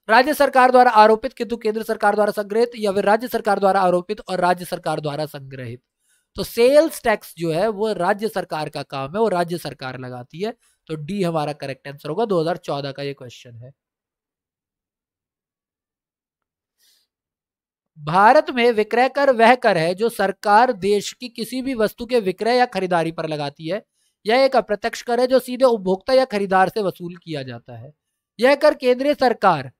राज्य सरकार द्वारा आरोपित किंतु केंद्र सरकार द्वारा संग्रहित, या फिर राज्य सरकार द्वारा आरोपित और राज्य सरकार द्वारा संग्रहित। तो सेल्स टैक्स जो है वो राज्य सरकार का काम है, वो राज्य सरकार लगाती है, तो डी हमारा करेक्ट आंसर होगा। 2014 का ये क्वेश्चन है। भारत में विक्रय कर वह कर है जो सरकार देश की किसी भी वस्तु के विक्रय या खरीदारी पर लगाती है। यह एक अप्रत्यक्ष कर है जो सीधे उपभोक्ता या खरीदार से वसूल किया जाता है। यह कर केंद्रीय सरकार,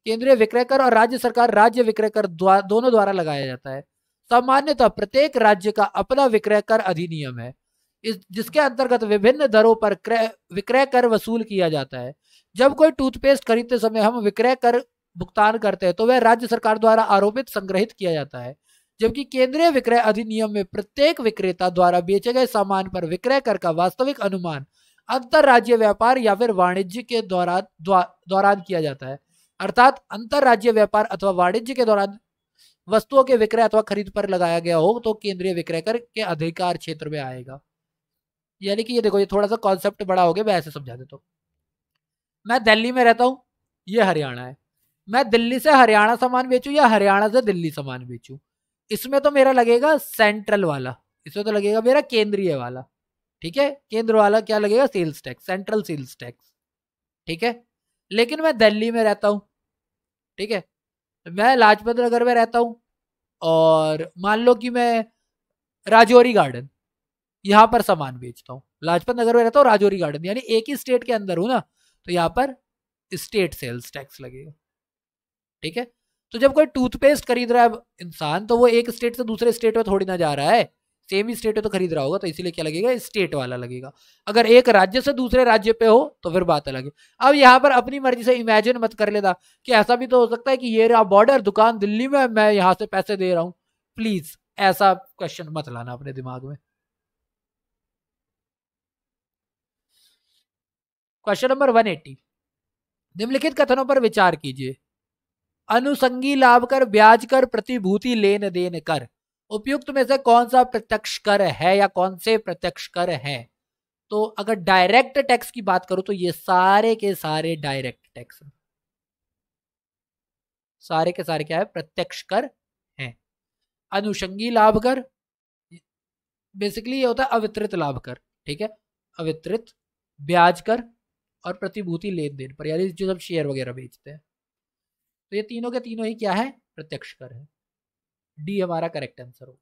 केंद्रीय विक्रय कर और राज्य सरकार राज्य विक्रय कर दोनों द्वारा लगाया जाता है। सामान्यतः प्रत्येक राज्य का अपना विक्रय कर अधिनियम है, जिसके अंतर्गत विभिन्न दरों पर विक्रय कर वसूल किया जाता है। जब कोई टूथपेस्ट खरीदते समय हम विक्रय कर भुगतान करते हैं तो वह राज्य सरकार द्वारा आरोपित संग्रहित किया जाता है, जबकि केंद्रीय विक्रय अधिनियम में प्रत्येक विक्रेता द्वारा बेचे गए सामान पर विक्रय कर का वास्तविक अनुमान अंतरराज्य व्यापार या फिर वाणिज्य के दौरान किया जाता है। अर्थात अंतरराज्य व्यापार अथवा वाणिज्य के दौरान वस्तुओं के विक्रय अथवा खरीद पर लगाया गया हो तो केंद्रीय विक्रय कर के अधिकार क्षेत्र में आएगा। यानी कि ये देखो, ये थोड़ा सा कॉन्सेप्ट बड़ा हो गया, मैं ऐसे समझा देता हूँ। मैं दिल्ली में रहता हूँ, ये हरियाणा है, मैं दिल्ली से हरियाणा सामान बेचूं या हरियाणा से दिल्ली सामान बेचूं, इसमें तो मेरा लगेगा सेंट्रल वाला, इसमें तो लगेगा मेरा केंद्रीय वाला, ठीक है। केंद्र वाला क्या लगेगा? Sales tax, central sales tax, ठीक है। लेकिन मैं दिल्ली में रहता हूं, ठीक है, मैं लाजपत नगर में रहता हूं और मान लो कि मैं राजौरी गार्डन यहां पर सामान बेचता हूं, लाजपत नगर में रहता हूं, राजौरी गार्डन, यानी एक ही स्टेट के अंदर हूं ना, तो यहां पर स्टेट सेल्स टैक्स लगेगा, ठीक है। तो जब कोई टूथपेस्ट खरीद रहा है इंसान, तो वो एक स्टेट से दूसरे स्टेट में थोड़ी ना जा रहा है, सेम ही स्टेट में तो खरीद रहा होगा, तो इसीलिए क्या लगेगा? स्टेट वाला लगेगा। अगर एक राज्य से दूसरे राज्य पे हो तो फिर बात अलग है। अब यहाँ पर अपनी मर्जी से इमेजिन मत कर लेना कि ऐसा भी तो हो सकता है कि ये रहा बॉर्डर, दुकान दिल्ली में, मैं यहाँ से पैसे दे रहा हूँ। प्लीज ऐसा क्वेश्चन मत लाना अपने दिमाग में। क्वेश्चन नंबर 180, निम्नलिखित कथनों पर विचार कीजिए। अनुसंगी लाभ कर, ब्याज कर, प्रतिभूति लेन देन कर, उपयुक्त में से कौन सा प्रत्यक्ष कर है या कौन से प्रत्यक्ष कर हैं? तो अगर डायरेक्ट टैक्स की बात करूं तो ये सारे के सारे डायरेक्ट टैक्स, सारे के सारे क्या है? प्रत्यक्ष कर हैं। अनुषंगी लाभ कर बेसिकली ये होता है अवितरित लाभ कर, ठीक है, अवितरित, ब्याज कर और प्रतिभूति लेन देन पर, यानी जो सब शेयर वगैरह बेचते हैं, तो ये तीनों के तीनों ही क्या है? प्रत्यक्ष कर है। डी हमारा करेक्ट आंसर हो।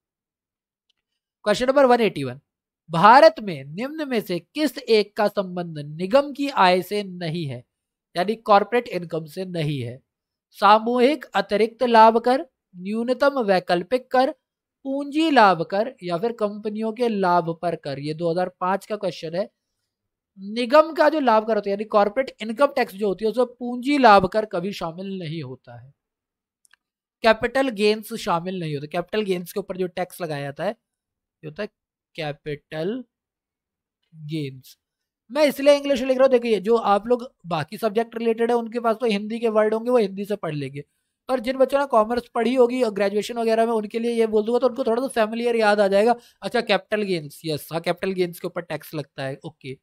क्वेश्चन नंबर 181, भारत में निम्न में से किस एक का संबंध निगम की आय से नहीं है, यानी कॉर्पोरेट इनकम से नहीं है? सामूहिक अतिरिक्त लाभ कर, न्यूनतम वैकल्पिक कर, पूंजी लाभ कर या फिर कंपनियों के लाभ पर कर। ये 2005 का क्वेश्चन है। निगम का जो लाभ कर होता है यानी कॉर्पोरेट इनकम टैक्स जो होती है उसमें पूंजी लाभ कर कभी शामिल नहीं होता है, कैपिटल गेन्स शामिल नहीं होते। कैपिटल गेन्स के ऊपर जो टैक्स लगाया जाता है ये होता है कैपिटल गेन्स। मैं इसलिए इंग्लिश लिख रहा हूँ, देखिए जो आप लोग बाकी सब्जेक्ट रिलेटेड है उनके पास तो हिंदी के वर्ड होंगे, वो हिंदी से पढ़ लेंगे, पर जिन बच्चों ने कॉमर्स पढ़ी होगी और ग्रेजुएशन वगैरह में, उनके लिए ये बोल दूंगा तो उनको थोड़ा सा फैमिलियर याद आ जाएगा। अच्छा कैपिटल गेन्स, यस हाँ, कैपिटल गेन्स के ऊपर टैक्स लगता है, ओके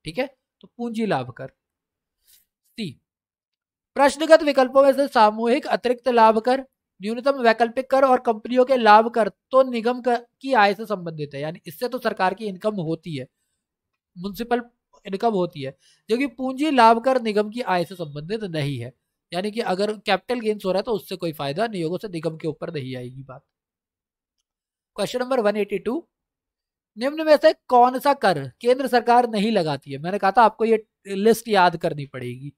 ठीक है। तो पूंजी लाभ कर। सी, प्रश्नगत विकल्पों में से सामूहिक अतिरिक्त लाभ कर, न्यूनतम वैकल्पिक कर और कंपनियों के लाभ कर तो निगम की आय से संबंधित है, यानी इससे तो सरकार की इनकम होती है, म्युनिसिपल इनकम होती है, जो कि पूंजी लाभ कर निगम की आय से संबंधित नहीं है। यानी कि अगर कैपिटल गेन्स हो रहा है तो उससे कोई फायदा नहीं होगा, उससे निगम के ऊपर नहीं आएगी बात। क्वेश्चन नंबर 182, निम्न में से कौन सा कर केंद्र सरकार नहीं लगाती है? मैंने कहा था आपको ये लिस्ट याद करनी पड़ेगी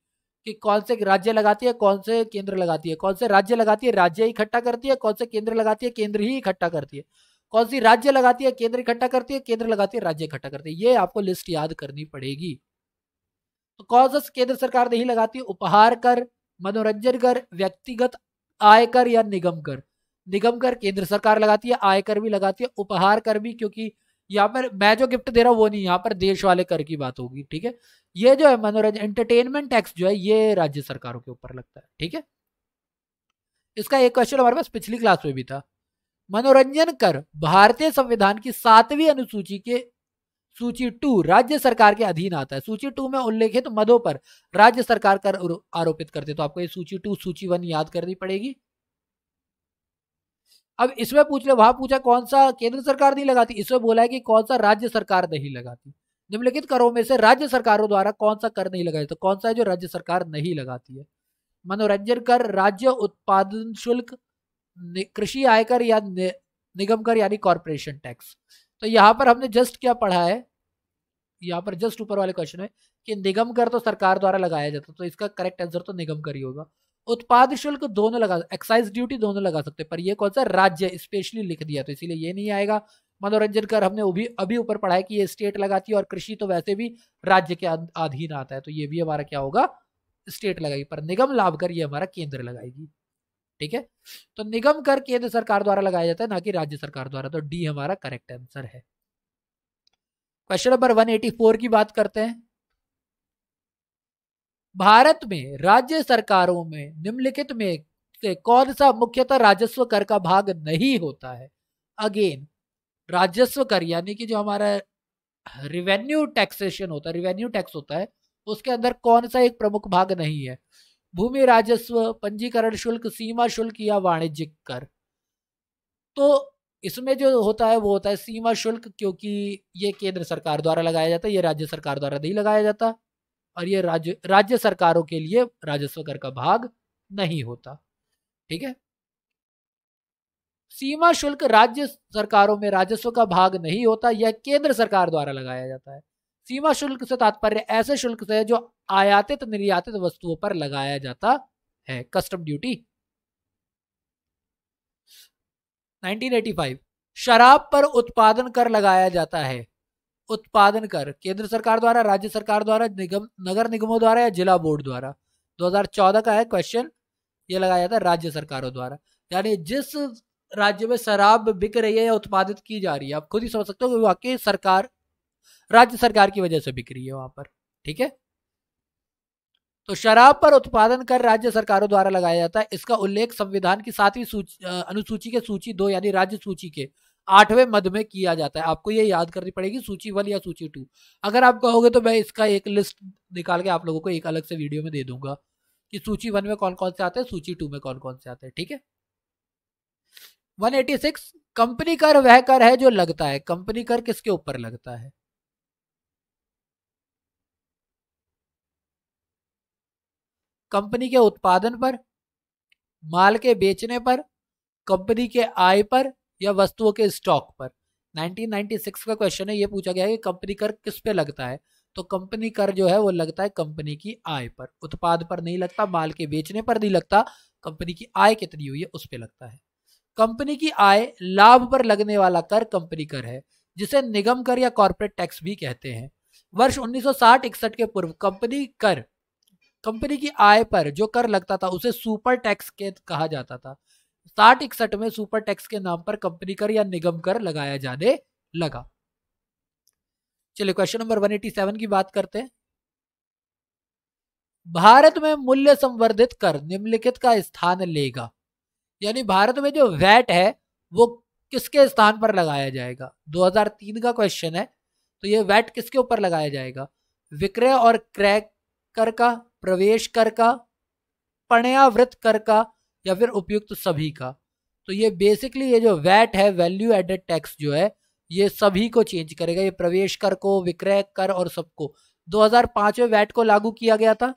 कि कौन से राज्य लगाती है, कौन से केंद्र लगाती है। कौन से राज्य लगाती है, राज्य इकट्ठा करती है। कौन से केंद्र लगाती है, केंद्र ही इकट्ठा करती है। कौन सी राज्य लगाती है, केंद्र इकट्ठा करती है। केंद्र लगाती है, राज्य इकट्ठा करती है। ये आपको लिस्ट याद करनी पड़ेगी। तो कौन सा केंद्र सरकार नहीं लगाती? उपहार कर, मनोरंजन कर, व्यक्तिगत आयकर या निगम कर। निगम कर केंद्र सरकार लगाती है, आयकर भी लगाती है, उपहार कर भी, क्योंकि यहाँ पर मैं जो गिफ्ट दे रहा हूँ वो नहीं, यहाँ पर देश वाले कर की बात होगी, ठीक है। ये जो है मनोरंजन एंटरटेनमेंट टैक्स जो है ये राज्य सरकारों के ऊपर लगता है, ठीक है। इसका एक क्वेश्चन हमारे पास पिछली क्लास में भी था। मनोरंजन कर भारतीय संविधान की 7वीं अनुसूची के सूची 2 राज्य सरकार के अधीन आता है। सूची 2 में उल्लेखित मदों पर राज्य सरकार कर आरोपित करते, तो आपको ये सूची 2 सूची 1 याद करनी पड़ेगी। अब इसमें पूछ ले, वहां पूछा कौन सा केंद्र सरकार नहीं लगाती, इसमें बोला है कि कौन सा राज्य सरकार नहीं लगाती। निम्नलिखित करों में से राज्य सरकारों द्वारा कौन सा कर नहीं लगाया, तो कौन सा है जो राज्य सरकार नहीं लगाती है? मनोरंजन कर, राज्य उत्पादन शुल्क, कृषि आयकर या निगम कर यानी कॉर्पोरेशन टैक्स। तो यहां पर हमने जस्ट क्या पढ़ा है यहाँ पर जस्ट ऊपर वाले क्वेश्चन में कि निगम कर तो सरकार द्वारा लगाया जाता, तो इसका करेक्ट आंसर तो निगम कर ही होगा। उत्पाद शुल्क दोनों लगा, एक्साइज ड्यूटी दोनों लगा सकते, पर ये कौन सा राज्य स्पेशली लिख दिया तो इसीलिए ये नहीं आएगा। मनोरंजन कर हमने अभी ऊपर पढ़ा है कि ये स्टेट लगाती है, और कृषि तो वैसे भी राज्य के अधीन आता है, तो ये भी हमारा क्या होगा, स्टेट लगाएगी। पर निगम लाभ कर ये हमारा केंद्र लगाएगी। ठीक है, तो निगम कर केंद्र सरकार द्वारा लगाया जाता है, ना कि राज्य सरकार द्वारा, तो डी हमारा करेक्ट आंसर है। क्वेश्चन नंबर 184 की बात करते हैं। भारत में राज्य सरकारों में निम्नलिखित में से कौन सा मुख्यतः राजस्व कर का भाग नहीं होता है? अगेन राजस्व कर यानी कि जो हमारा रिवेन्यू टैक्सेशन होता है, रिवेन्यू टैक्स होता है, उसके अंदर कौन सा एक प्रमुख भाग नहीं है? भूमि राजस्व, पंजीकरण शुल्क, सीमा शुल्क या वाणिज्यिक कर? तो इसमें जो होता है वो होता है सीमा शुल्क, क्योंकि ये केंद्र सरकार द्वारा लगाया जाता है, ये राज्य सरकार द्वारा नहीं लगाया जाता, और ये राज्य सरकारों के लिए राजस्व कर का भाग नहीं होता। ठीक है, सीमा शुल्क राज्य सरकारों में राजस्व का भाग नहीं होता, यह केंद्र सरकार द्वारा लगाया जाता है। सीमा शुल्क से तात्पर्य ऐसे शुल्क से है जो आयातित निर्यातित वस्तुओं पर लगाया जाता है, कस्टम ड्यूटी। 1985 शराब पर उत्पादन कर लगाया जाता है। उत्पादन कर केंद्र सरकार द्वारा, राज्य सरकार द्वारा, निगम, नगर निगमों द्वारा या जिला बोर्ड द्वारा? 2014 का है क्वेश्चन, ये लगाया जाता है राज्य सरकारों द्वारा। यानी जिस राज्य में शराब बिक रही है या उत्पादित की जा रही है, आप खुद ही समझ सकते हो कि वाकई सरकार, राज्य सरकार की वजह से बिक रही है वहां पर। ठीक है, तो शराब पर उत्पादन कर राज्य सरकारों द्वारा लगाया जाता है। इसका उल्लेख संविधान की 7वीं अनुसूची के सूची 2 यानी राज्य सूची के 8वें मद में किया जाता है। आपको ये याद करनी पड़ेगी, सूची 1 या सूची 2। अगर आप कहोगे तो मैं इसका एक लिस्ट निकाल के आप लोगों को एक अलग से वीडियो में दे दूंगा कि सूची 1 में कौन कौन से आते हैं, सूची 2 में कौन कौन से आते हैं। ठीक है, 186 कंपनी कर वह कर है जो लगता है। कंपनी कर किसके ऊपर लगता है? कंपनी के उत्पादन पर, माल के बेचने पर, कंपनी के आय पर, या वस्तुओं के स्टॉक पर? 1996 का क्वेश्चन है, ये पूछा गया है कि कंपनी कर किस पे लगता है। तो कंपनी कर जो है वो लगता है कंपनी की आय पर, उत्पाद पर नहीं लगता, माल के बेचने पर नहीं लगता, कंपनी की आय कितनी हुई है उस पे लगता है। कंपनी की आय लाभ पर लगने वाला कर कंपनी कर है, जिसे निगम कर या कॉर्पोरेट टैक्स भी कहते हैं। वर्ष 1960-61 के पूर्व कंपनी की आय पर जो कर लगता था उसे सुपर टैक्स के कहा जाता था। 60-61 में सुपर टैक्स के नाम पर कंपनी कर या निगम कर लगाया जाने लगा। चलिए क्वेश्चन नंबर 187 की बात करते हैं। भारत में मूल्य संवर्धित कर निम्नलिखित का स्थान लेगा। यानी भारत में जो वैट है वो किसके स्थान पर लगाया जाएगा? 2003 का क्वेश्चन है, तो ये वैट किसके ऊपर लगाया जाएगा? विक्रय और क्रय कर का, प्रवेश कर का, पणयावृत कर का, या फिर उपयुक्त सभी का? तो ये बेसिकली ये जो वैट है, वैल्यू एडेड टैक्स जो है, ये सभी को चेंज करेगा। ये प्रवेश कर को, विक्रय कर और सबको। 2005 में वैट को लागू किया गया था।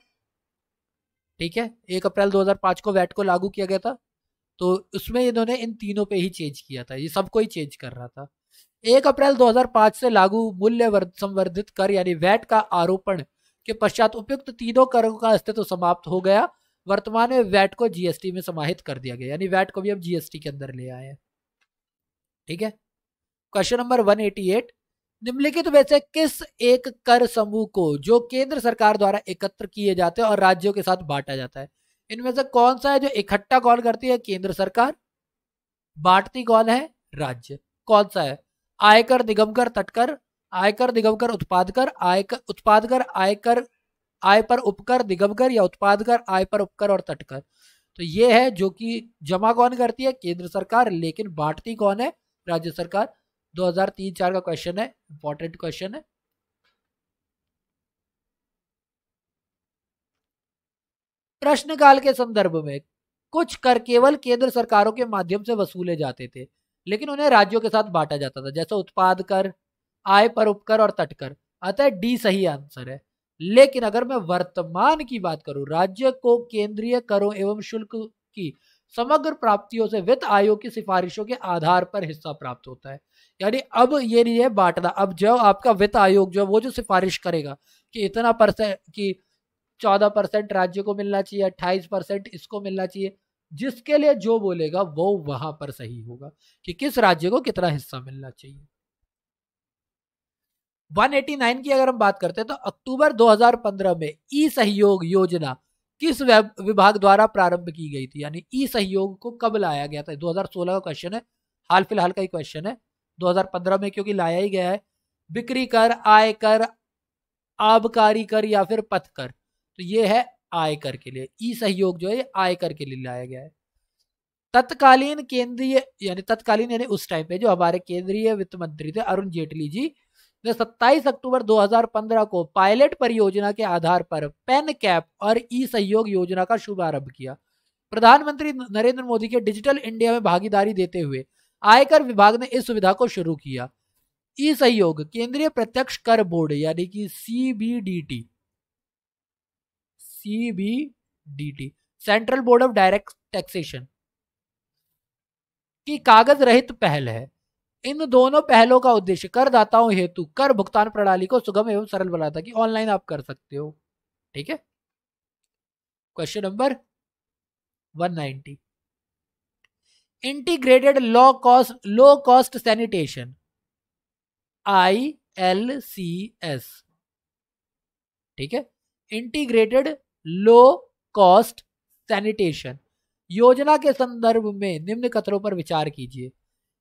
ठीक है, 1 अप्रैल 2005 को वैट को लागू किया गया था, तो उसमें इन्होंने इन तीनों पे ही चेंज किया था, ये सबको ही चेंज कर रहा था। 1 अप्रैल 2005 से लागू मूल्य संवर्धित कर यानी वैट का आरोपण के पश्चात उपयुक्त तीनों करों का अस्तित्व समाप्त हो गया। वर्तमान में वैट को जीएसटी में समाहित कर दिया गया, यानी वैट को भी अब जीएसटी के अंदर ले आए हैं। ठीक है, क्वेश्चन नंबर 188 निम्नलिखित में से किस एक कर समूह को जो केंद्र सरकार द्वारा एकत्र किए जाते हैं और राज्यों के साथ बांटा जाता है, इनमें से कौन सा है जो इकट्ठा कौन करती है? केंद्र सरकार, बांटती कौन है? राज्य। कौन सा है? आयकर, निगम कर, तटकर, आयकर, निगम कर, उत्पाद कर, उत्पाद कर, आयकर, आय पर उपकर, निगम कर, या उत्पाद कर, आय पर उपकर और तटकर? तो ये है जो कि जमा कौन करती है? केंद्र सरकार, लेकिन बांटती कौन है? राज्य सरकार। 2003-4 का क्वेश्चन है, इंपॉर्टेंट क्वेश्चन है। प्रश्नकाल के संदर्भ में कुछ कर केवल केंद्र सरकारों के माध्यम से वसूले जाते थे, लेकिन उन्हें राज्यों के साथ बांटा जाता था, जैसे उत्पाद कर, आय पर उपकर और तटकर। अतः डी सही आंसर है। लेकिन अगर मैं वर्तमान की बात करूं, राज्य को केंद्रीय करों एवं शुल्क की समग्र प्राप्तियों से वित्त आयोग की सिफारिशों के आधार पर हिस्सा प्राप्त होता है। यानी अब ये नहीं है बांटना, अब जो आपका वित्त आयोग जो वो जो सिफारिश करेगा कि इतना परसेंट कि 14% राज्य को मिलना चाहिए, 28% इसको मिलना चाहिए, जिसके लिए जो बोलेगा वो वहां पर सही होगा कि किस राज्य को कितना हिस्सा मिलना चाहिए। 189 की अगर हम बात करते हैं तो अक्टूबर 2015 में ई सहयोग योजना किस विभाग द्वारा प्रारंभ की गई थी, यानी ई सहयोग को कब लाया गया था? 2016 का क्वेश्चन है, हाल फिलहाल का ही क्वेश्चन है, 2015 में क्योंकि लाया ही गया है। बिक्री कर, आय कर, आबकारी कर या फिर पथ कर, तो ये है आयकर के लिए, ई सहयोग जो है आयकर के लिए लाया गया है। तत्कालीन केंद्रीय यानी तत्कालीन यानी उस टाइम पे जो हमारे केंद्रीय वित्त मंत्री थे अरुण जेटली जी ने 27 अक्टूबर 2015 को पायलट परियोजना के आधार पर पेन कैप और ई सहयोग योजना का शुभारंभ किया। प्रधानमंत्री नरेंद्र मोदी के डिजिटल इंडिया में भागीदारी देते हुए आयकर विभाग ने इस सुविधा को शुरू किया। ई सहयोग केंद्रीय प्रत्यक्ष कर बोर्ड यानी कि CBDT central board of direct taxation की कागज रहित पहल है। इन दोनों पहलों का उद्देश्य करदाताओं हेतु कर भुगतान प्रणाली को सुगम एवं सरल बनाता कि ऑनलाइन आप कर सकते हो। ठीक है, question number 190, integrated low cost sanitation ILCS, ठीक है, इंटीग्रेटेड लो कॉस्ट सैनिटेशन योजना के संदर्भ में निम्न कथनों पर विचार कीजिए।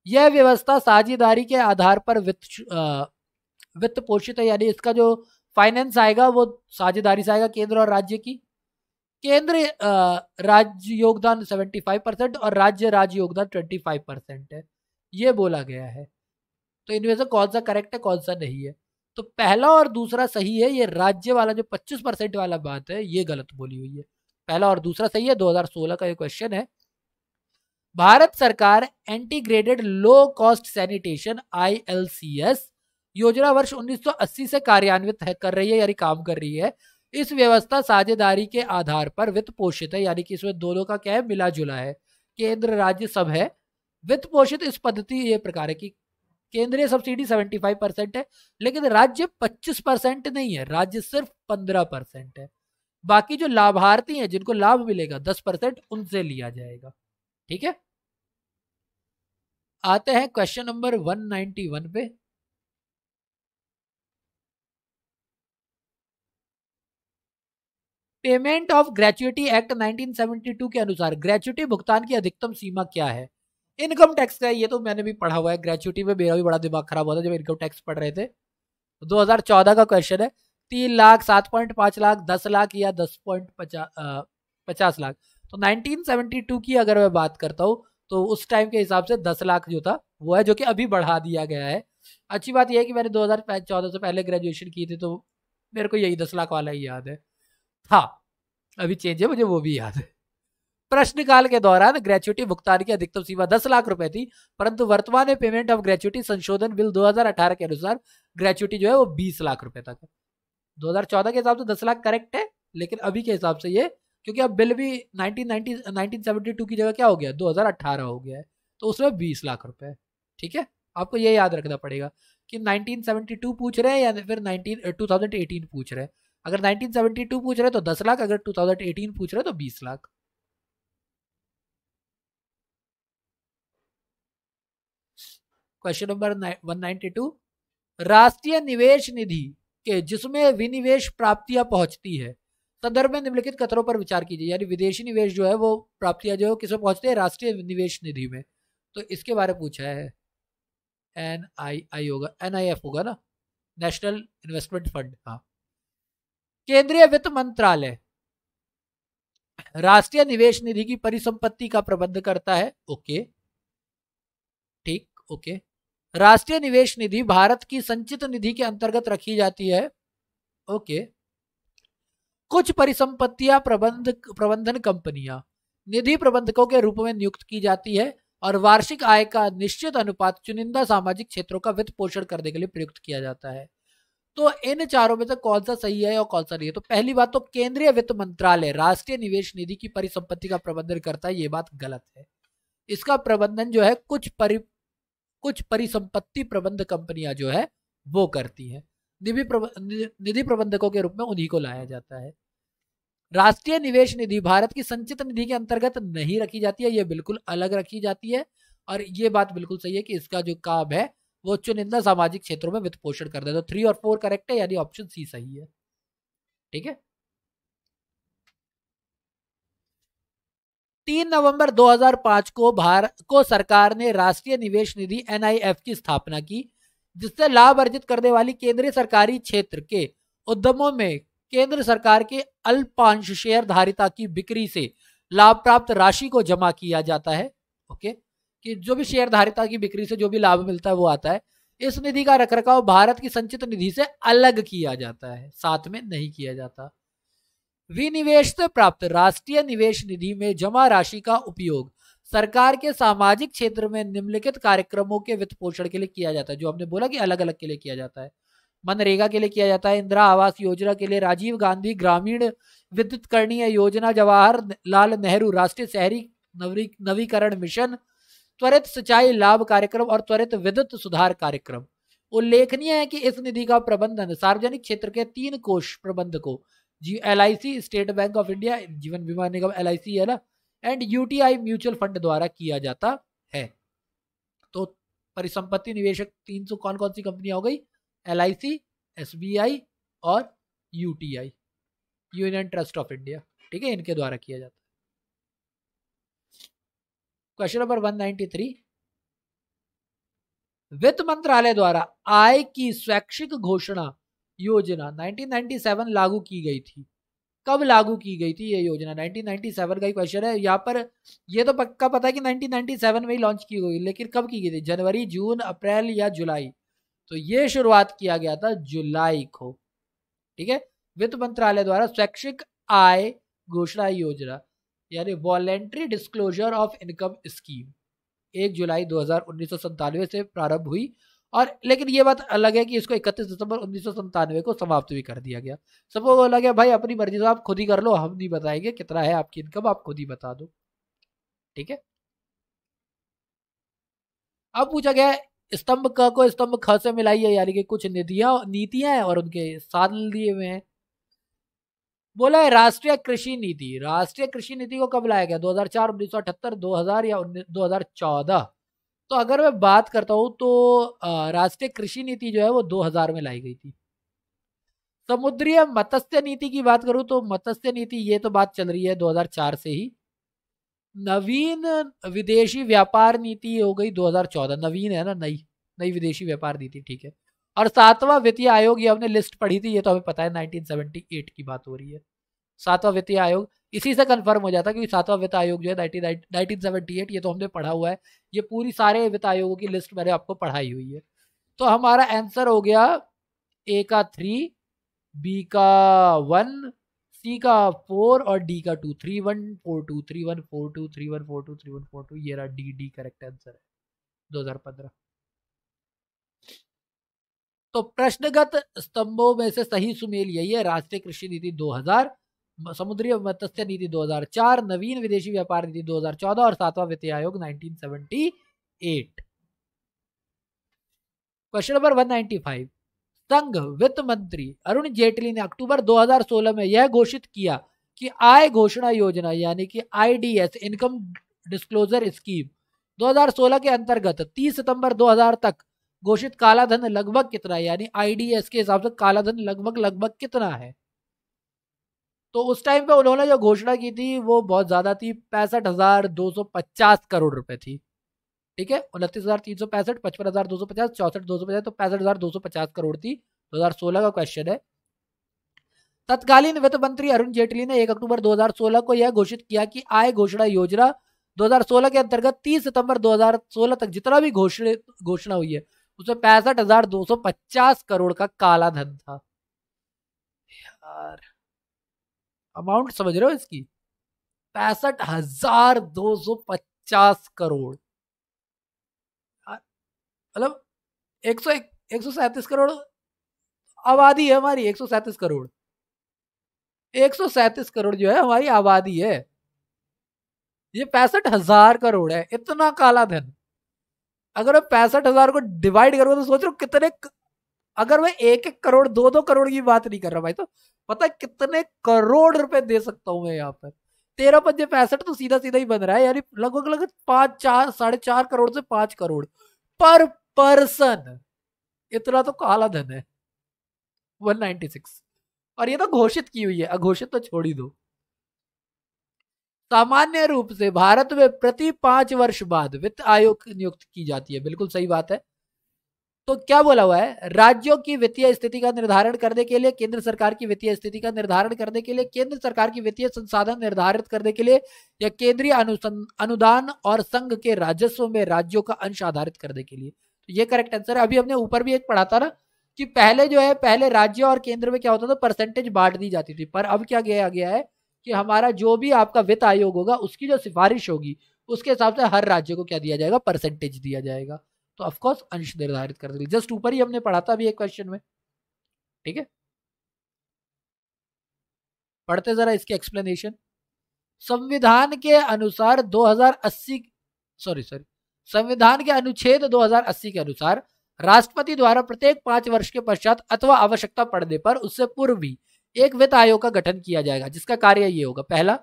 यह व्यवस्था साझेदारी के आधार पर वित्त पोषित है, यानी इसका जो फाइनेंस आएगा वो साझेदारी से आएगा केंद्र और राज्य की। केंद्र राज्य योगदान 75% और राज्य योगदान 25% है, ये बोला गया है। तो इनमें से कौन सा करेक्ट है कौन सा नहीं है? तो पहला और दूसरा सही है, ये राज्य वाला जो 25% वाला बात है ये गलत बोली हुई है। पहला और दूसरा सही है, 2016 का ये क्वेश्चन है। भारत सरकार integrated low cost sanitation ILCS योजना वर्ष 1980 से कार्यान्वित कर रही है, यानी काम कर रही है। इस व्यवस्था साझेदारी के आधार पर वित्त पोषित है, यानी कि इसमें दोनों का क्या है, मिला जुला है, केंद्र राज्य सब है। वित्त पोषित इस पद्धति ये प्रकार है कि केंद्रीय सब्सिडी 75% है, लेकिन राज्य 25% नहीं है, राज्य सिर्फ 15% है। बाकी जो लाभार्थी हैं जिनको लाभ मिलेगा 10% उनसे लिया जाएगा। ठीक है, आते हैं क्वेश्चन नंबर 191 पे। पेमेंट ऑफ ग्रेच्युटी एक्ट 1972 के अनुसार ग्रेच्युटी भुगतान की अधिकतम सीमा क्या है? इनकम टैक्स का, ये तो मैंने भी पढ़ा हुआ है, ग्रेच्युटी में मेरा भी बड़ा दिमाग खराब हुआ था जब इनकम टैक्स पढ़ रहे थे। 2014 का क्वेश्चन है, 3 लाख, 7.5 लाख, 10 लाख या 10.50 लाख। तो 1972 की अगर मैं बात करता हूँ तो उस टाइम के हिसाब से 10 लाख जो था वो है, जो कि अभी बढ़ा दिया गया है। अच्छी बात यह है कि मैंने 2014 से पहले ग्रेजुएशन की थी तो मेरे को यही 10 लाख वाला ही याद है। हाँ, अभी चेंज है, मुझे वो भी याद है। प्रश्नकाल के दौरान ग्रेच्युटी भुगतान की अधिकतम सीमा 10 लाख रुपए थी, परंतु वर्तमान में पेमेंट ऑफ ग्रेच्युटी संशोधन बिल 2018 के अनुसार ग्रेच्युटी जो है वो 20 लाख रुपए तक है। 2014 के हिसाब से 10 लाख करेक्ट है, लेकिन अभी के हिसाब से ये, क्योंकि अब बिल भी 1972 की जगह क्या हो गया, 2018 हो गया है, तो उसमें 20 लाख रुपए है। ठीक है, आपको ये याद रखना पड़ेगा कि 1972 पूछ रहे हैं या फिर 2018 पूछ रहे हैं। अगर 1972 पूछ रहे हैं तो 10 लाख, अगर 2018 पूछ रहे हैं तो 20 लाख। क्वेश्चन नंबर 192, राष्ट्रीय निवेश निधि के जिसमें विनिवेश प्राप्तियां पहुंचती है संदर्भ में निम्नलिखित कथनों पर विचार कीजिए। यानी विदेशी निवेश जो है वो प्राप्तियां जो है किसमें पहुंचते हैं, राष्ट्रीय निवेश निधि में। तो इसके बारे में पूछा है, NIF होगा ना, नेशनल इन्वेस्टमेंट फंड। हाँ, केंद्रीय वित्त मंत्रालय राष्ट्रीय निवेश निधि की परिसंपत्ति का प्रबंध करता है। ओके, ठीक, ओके। राष्ट्रीय निवेश निधि भारत की संचित निधि के अंतर्गत रखी जाती है। ओके। कुछ परिसंपत्तियां प्रबंधन कंपनियां निधि प्रबंधकों के रूप में नियुक्त की जाती है और वार्षिक आय का निश्चित अनुपात चुनिंदा सामाजिक क्षेत्रों का वित्त पोषण करने के लिए प्रयुक्त किया जाता है। तो इन चारों में से कौन सा सही है और कौन सा नहीं है? तो पहली बात तो केंद्रीय वित्त मंत्रालय राष्ट्रीय निवेश निधि की परिसंपत्ति का प्रबंधन करता है, ये बात गलत है। इसका प्रबंधन जो है कुछ परिसंपत्ति प्रबंध कंपनियां जो है वो करती है। निधि प्रबंधकों के रूप में उन्हीं को लाया जाता है। राष्ट्रीय निवेश निधि भारत की संचित निधि के अंतर्गत नहीं रखी जाती है, ये बिल्कुल अलग रखी जाती है। और ये बात बिल्कुल सही है कि इसका जो काम है वो चुनिंदा सामाजिक क्षेत्रों में वित्त पोषण कर देता है। तो 3 और 4 करेक्ट है, यानी ऑप्शन सी सही है। ठीक है। 3 नवंबर 2005 को भारत को सरकार ने राष्ट्रीय निवेश निधि एनआईएफ की स्थापना की, जिससे लाभ अर्जित करने वाली केंद्रीय सरकारी क्षेत्र के उद्यमों में केंद्र सरकार के अल्पांश शेयर धारिता की बिक्री से लाभ प्राप्त राशि को जमा किया जाता है। ओके, कि जो भी शेयर धारिता की बिक्री से जो भी लाभ मिलता है वो आता है। इस निधि का रखरखाव भारत की संचित निधि से अलग किया जाता है, साथ में नहीं किया जाता। विनिवेश से प्राप्त राष्ट्रीय निवेश निधि में जमा राशि का उपयोग सरकार के सामाजिक क्षेत्र में निम्नलिखित कार्यक्रमों के वित्त पोषण के लिए किया जाता है। जो हमने बोला कि अलग अलग के लिए किया जाता है। मनरेगा के लिए किया जाता है, इंदिरा आवास योजना के लिए, राजीव गांधी ग्रामीण विद्युतीकरणीय योजना, जवाहरलाल नेहरू राष्ट्रीय शहरी नवीकरण मिशन, त्वरित सिंचाई लाभ कार्यक्रम और त्वरित विद्युत सुधार कार्यक्रम। उल्लेखनीय है कि इस निधि का प्रबंधन सार्वजनिक क्षेत्र के 3 कोष प्रबंधकों LIC, state bank of India, जीवन बीमा निगम LIC है ना, एंड UTI म्यूचुअल फंड द्वारा किया जाता है। तो परिसंपत्ति निवेशक 300 कौन कौन सी कंपनियां हो गई? LIC, SBI और UTI, union trust of India. ठीक है, इनके द्वारा किया जाता है। क्वेश्चन नंबर 193, वित्त मंत्रालय द्वारा आय की स्वैच्छिक घोषणा योजना 1997 लागू की गई थी। कब लागू की गई थी ये योजना? 1997 का ही क्वेश्चन है यहाँ पर। ये तो पक्का पता है कि 1997 में ही लॉन्च की गई, लेकिन कब की गई थी? जनवरी, जून, अप्रैल या जुलाई? तो ये शुरुआत किया गया था जुलाई को। ठीक है, वित्त मंत्रालय द्वारा स्वैच्छिक आय घोषणा योजना यानी voluntary disclosure of income scheme 1 जुलाई 1997 से प्रारंभ हुई। और लेकिन ये बात अलग है कि इसको 31 दिसंबर 1997 को समाप्त भी कर दिया गया। सबको बोला गया भाई अपनी मर्जी से आप खुद ही कर लो, हम नहीं बताएंगे कितना है आपकी इनकम, आप खुद ही बता दो। ठीक है। अब पूछा गया स्तंभ क को स्तंभ ख से मिलाइए, यानी कि कुछ नीतियां हैं और उनके साधन दिए हुए हैं। बोला है राष्ट्रीय कृषि नीति। राष्ट्रीय कृषि नीति को कब लाया गया? 2004, 1978, 2000 या 2014? तो अगर मैं बात करता हूं तो राष्ट्रीय कृषि नीति जो है वो 2000 में लाई गई थी। समुद्रीय मत्स्य नीति की बात करूं तो मत्स्य नीति ये तो बात चल रही है 2004 से ही। नवीन विदेशी व्यापार नीति हो गई 2014। नवीन है ना, नई विदेशी व्यापार नीति। ठीक है। और 7वां वित्तीय आयोग, ये हमने लिस्ट पढ़ी थी, ये तो हमें पता है 1978 की बात हो रही है। 7वां वित्तीय आयोग इसी से कंफर्म हो जाता है कि 7वां वित्त आयोग जो है 1978, ये तो हमने पढ़ा हुआ है। ये पूरी सारे वित्त आयोगों की लिस्ट मैंने आपको पढ़ाई हुई है। तो हमारा आंसर हो गया ए का 3, बी का 1, सी का 4 और डी का 2। 3142, 3142, 3142, 3142, ये रहा डी करेक्ट आंसर है 2015। तो प्रश्नगत स्तंभों में से सही सुमेल यही है, राष्ट्रीय कृषि नीति 2000, समुद्री मत्स्य नीति 2004, नवीन विदेशी व्यापार नीति 2014 और 7वां वित्तीय आयोग 1978। क्वेश्चन नंबर 195, संघ वित्त मंत्री अरुण जेटली ने अक्टूबर 2016 में यह घोषित किया कि आय घोषणा योजना यानी कि IDS, इनकम डिस्क्लोजर स्कीम 2016 के अंतर्गत 30 सितंबर 2000 तक घोषित कालाधन लगभग कितना है? यानी IDS के हिसाब से कालाधन लगभग कितना है? तो उस टाइम पे उन्होंने जो घोषणा की थी वो बहुत ज्यादा थी, 65,250 करोड़ रुपए थी। ठीक है, 29,365, 55,250, 64,250, तो 65,250 करोड़ थी। 2016 का क्वेश्चन है। तत्कालीन वित्त मंत्री अरुण जेटली ने 1 अक्टूबर 2016 को यह घोषित किया कि आय घोषणा योजना 2016 के अंतर्गत 30 सितंबर 2016 तक जितना भी घोषणा हुई है उसमें 65,250 करोड़ का काला धन था। यार अमाउंट समझ रहे हो इसकी? 65,250 करोड़, मतलब 137 करोड़ आबादी है हमारी 137 करोड़, 137 करोड़ जो है हमारी आबादी है। ये 65,000 करोड़ है, इतना काला धन। अगर मैं 65,000 को डिवाइड करूंगा तो सोच रहा हूँ कितने, अगर मैं 1-1 करोड़ 2-2 करोड़ की बात नहीं कर रहा भाई, तो पता है कितने करोड़ रुपए दे सकता हूं मैं यहाँ पर। 13×5 = 65 तो सीधा सीधा ही बन रहा है, यानी लगभग लगभग 5-4 साढ़े 4 करोड़ से 5 करोड़ पर पर्सन। इतना तो काला धन है 196। और ये तो घोषित की हुई है, अघोषित तो छोड़ ही दो। सामान्य रूप से भारत में प्रति 5 वर्ष बाद वित्त आयोग नियुक्त की जाती है, बिल्कुल सही बात है। तो क्या बोला हुआ है, राज्यों की वित्तीय स्थिति का निर्धारण करने के लिए, केंद्र सरकार की वित्तीय स्थिति का निर्धारण करने के लिए, केंद्र सरकार की वित्तीय संसाधन निर्धारित करने के लिए, या केंद्रीय अनुदान और संघ के राजस्व में राज्यों का अंश आधारित करने के लिए। तो ये करेक्ट आंसर है। अभी हमने ऊपर भी एक पढ़ा था ना कि पहले जो है, पहले राज्य और केंद्र में क्या होता था, परसेंटेज बांट दी जाती थी, पर अब क्या किया गया है कि हमारा जो भी आपका वित्त आयोग होगा उसकी जो सिफारिश होगी उसके हिसाब से हर राज्य को क्या दिया जाएगा, परसेंटेज दिया जाएगा। तो ऑफकोर्स अंश निर्धारित कर देंगे, जस्ट ऊपर ही हमने पढ़ा था अभी एक क्वेश्चन में। ठीक है, पढ़ते जरा इसके एक्सप्लेनेशन। संविधान के अनुसार 2080 संविधान के अनुच्छेद 2080 के अनुसार राष्ट्रपति द्वारा प्रत्येक 5 वर्ष के पश्चात अथवा आवश्यकता पड़ने पर उससे पूर्व भी एक वित्त आयोग का गठन किया जाएगा, जिसका कार्य ये होगा, पहला,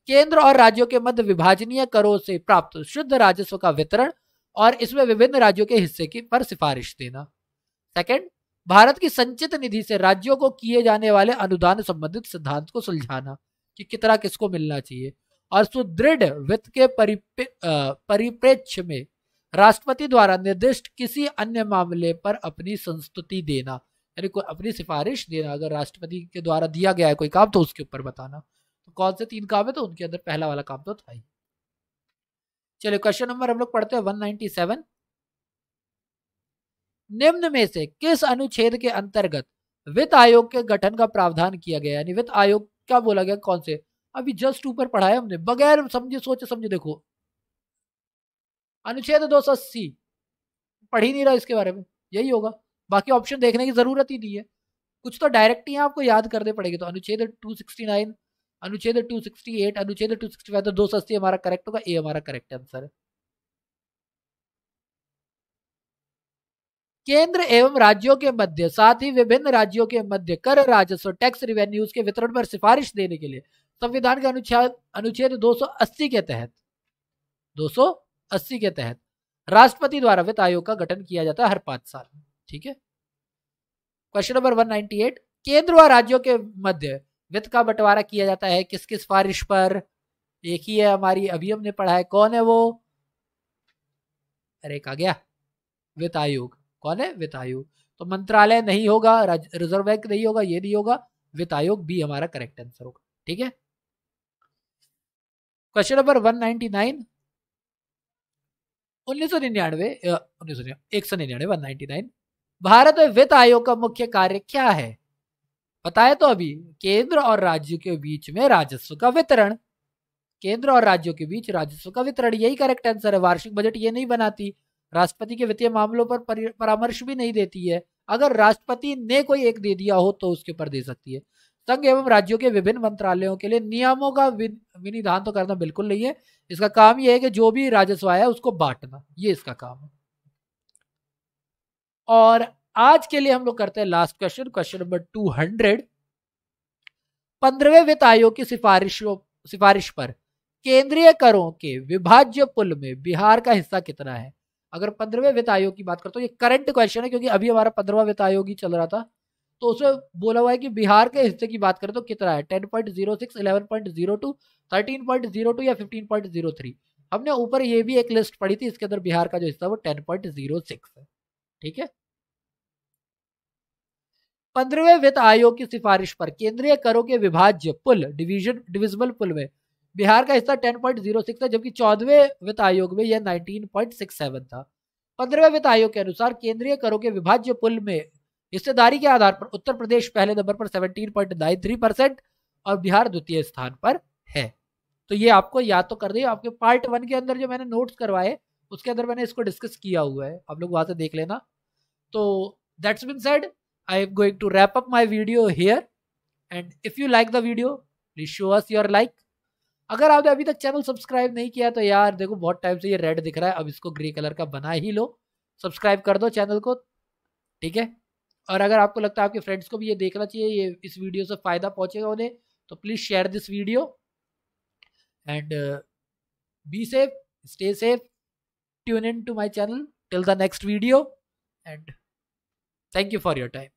केंद्र और राज्यों के मध्य विभाजनीय करों से प्राप्त शुद्ध राजस्व का वितरण और इसमें विभिन्न राज्यों के हिस्से की पर सिफारिश देना। सेकंड, भारत की संचित निधि से राज्यों को किए जाने वाले अनुदान संबंधित सिद्धांत को सुलझाना कि कितना किसको मिलना चाहिए, और सुदृढ़ वित्त के परिप्रेक्ष्य में राष्ट्रपति द्वारा निर्दिष्ट किसी अन्य मामले पर अपनी संस्तुति देना, यानी कोई अपनी सिफारिश देना। अगर राष्ट्रपति के द्वारा दिया गया है कोई काम तो उसके ऊपर बताना। तो कौन से 3 काम है, तो उनके अंदर पहला वाला काम तो था ही। चलिए क्वेश्चन नंबर हम लोग पढ़ते हैं 197। निम्न में से किस अनुच्छेद के अंतर्गत वित्त आयोग के गठन का प्रावधान किया गया, यानी वित्त आयोग क्या बोला गया, कौन से, अभी जस्ट ऊपर पढ़ा है हमने, बगैर समझे सोचे समझे। देखो अनुच्छेद 280, पढ़ ही नहीं रहा इसके बारे में, यही होगा, बाकी ऑप्शन देखने की जरूरत ही नहीं है, कुछ तो डायरेक्ट ही आपको याद करने पड़ेगी। तो अनुच्छेद 269, अनुच्छेद 268, अनुच्छेद 265, तो 280 हमारा करेक्ट होगा, ए हमारा करेक्ट आंसर है। केंद्र एवं राज्यों के मध्य, साथ ही विभिन्न राज्यों के मध्य कर राजस्व टैक्स रिवेन्यूज के वितरण पर सिफारिश देने के लिए संविधान के अनुच्छेद 280 के तहत 280 के तहत राष्ट्रपति द्वारा वित्त आयोग का गठन किया जाता है हर 5 साल में। ठीक है, क्वेश्चन नंबर 198, केंद्र व राज्यों के मध्य वित्त का बंटवारा किया जाता है किस किस सिफारिश पर, एक ही है हमारी, अभी हमने पढ़ा है, कौन है वो, अरे कहा गया, वित्त आयोग। कौन है, वित्त आयोग। तो मंत्रालय नहीं होगा, रिजर्व बैंक नहीं होगा, ये नहीं होगा, वित्त आयोग बी हमारा करेक्ट आंसर होगा। ठीक है, क्वेश्चन नंबर 199, 199 भारत में वित्त आयोग का मुख्य कार्य क्या है, बताया तो अभी, केंद्र और राज्य के बीच में राजस्व का वितरण, केंद्र और राज्यों के बीच राजस्व का वितरण, यही करेक्ट आंसर है। वार्षिक बजट ये नहीं बनाती, राष्ट्रपति के वित्तीय मामलों पर परामर्श भी नहीं देती है, अगर राष्ट्रपति ने कोई एक दे दिया हो तो उसके ऊपर दे सकती है। संघ एवं राज्यों के विभिन्न मंत्रालयों के लिए नियमों का विनिधान तो करना बिल्कुल नहीं है, इसका काम यह है कि जो भी राजस्व आया उसको बांटना, ये इसका काम है। और आज के लिए हम लोग करते हैं लास्ट क्वेश्चन, क्वेश्चन नंबर 200। 15वें वित्त आयोग की सिफारिश पर केंद्रीय करों के विभाज्य पुल में बिहार का हिस्सा कितना है। अगर 15वें वित्त आयोग की बात करते हो, ये करंट क्वेश्चन है क्योंकि अभी हमारा 15वां वित्त आयोग ही चल रहा था, तो उसमें बोला हुआ है कि बिहार के हिस्से की बात करें तो कितना है, 10.06, 11.02, 13.02 या 15.03। हमने ऊपर ये भी एक लिस्ट पढ़ी थी, इसके अंदर बिहार का जो हिस्सा वो 10.06 है। ठीक है, 15वें वित्त आयोग की सिफारिश पर केंद्रीय करों के विभाज्य पुल डिविजिबल पुल में बिहार का हिस्सा 10.06 है, जबकि 14वें वित्त आयोग में यह 19.67 था। 15वें वित्त आयोग के अनुसार केंद्रीय करों के विभाज्य पुल में हिस्सेदारी के आधार पर उत्तर प्रदेश पहले नंबर पर 17.93% और बिहार द्वितीय स्थान पर है। तो ये आपको याद तो कर दिए, आपके पार्ट 1 के अंदर जो मैंने नोट्स करवाए उसके अंदर मैंने इसको डिस्कस किया हुआ है, आप लोग वहां से देख लेना। तो that's been said, I am going to wrap up my video here. And if you like the video, please show us your like. अगर आपने अभी तक चैनल सब्सक्राइब नहीं किया तो यार देखो बहुत टाइम से ये रेड दिख रहा है, अब इसको ग्रे कलर का बना ही लो, सब्सक्राइब कर दो चैनल को, ठीक है। और अगर आपको लगता है आपके फ्रेंड्स को भी ये देखना चाहिए, ये इस वीडियो से फ़ायदा पहुंचेगा उन्हें, तो please share this video and be safe, stay safe, tune in to my channel till the next video and thank you for your time.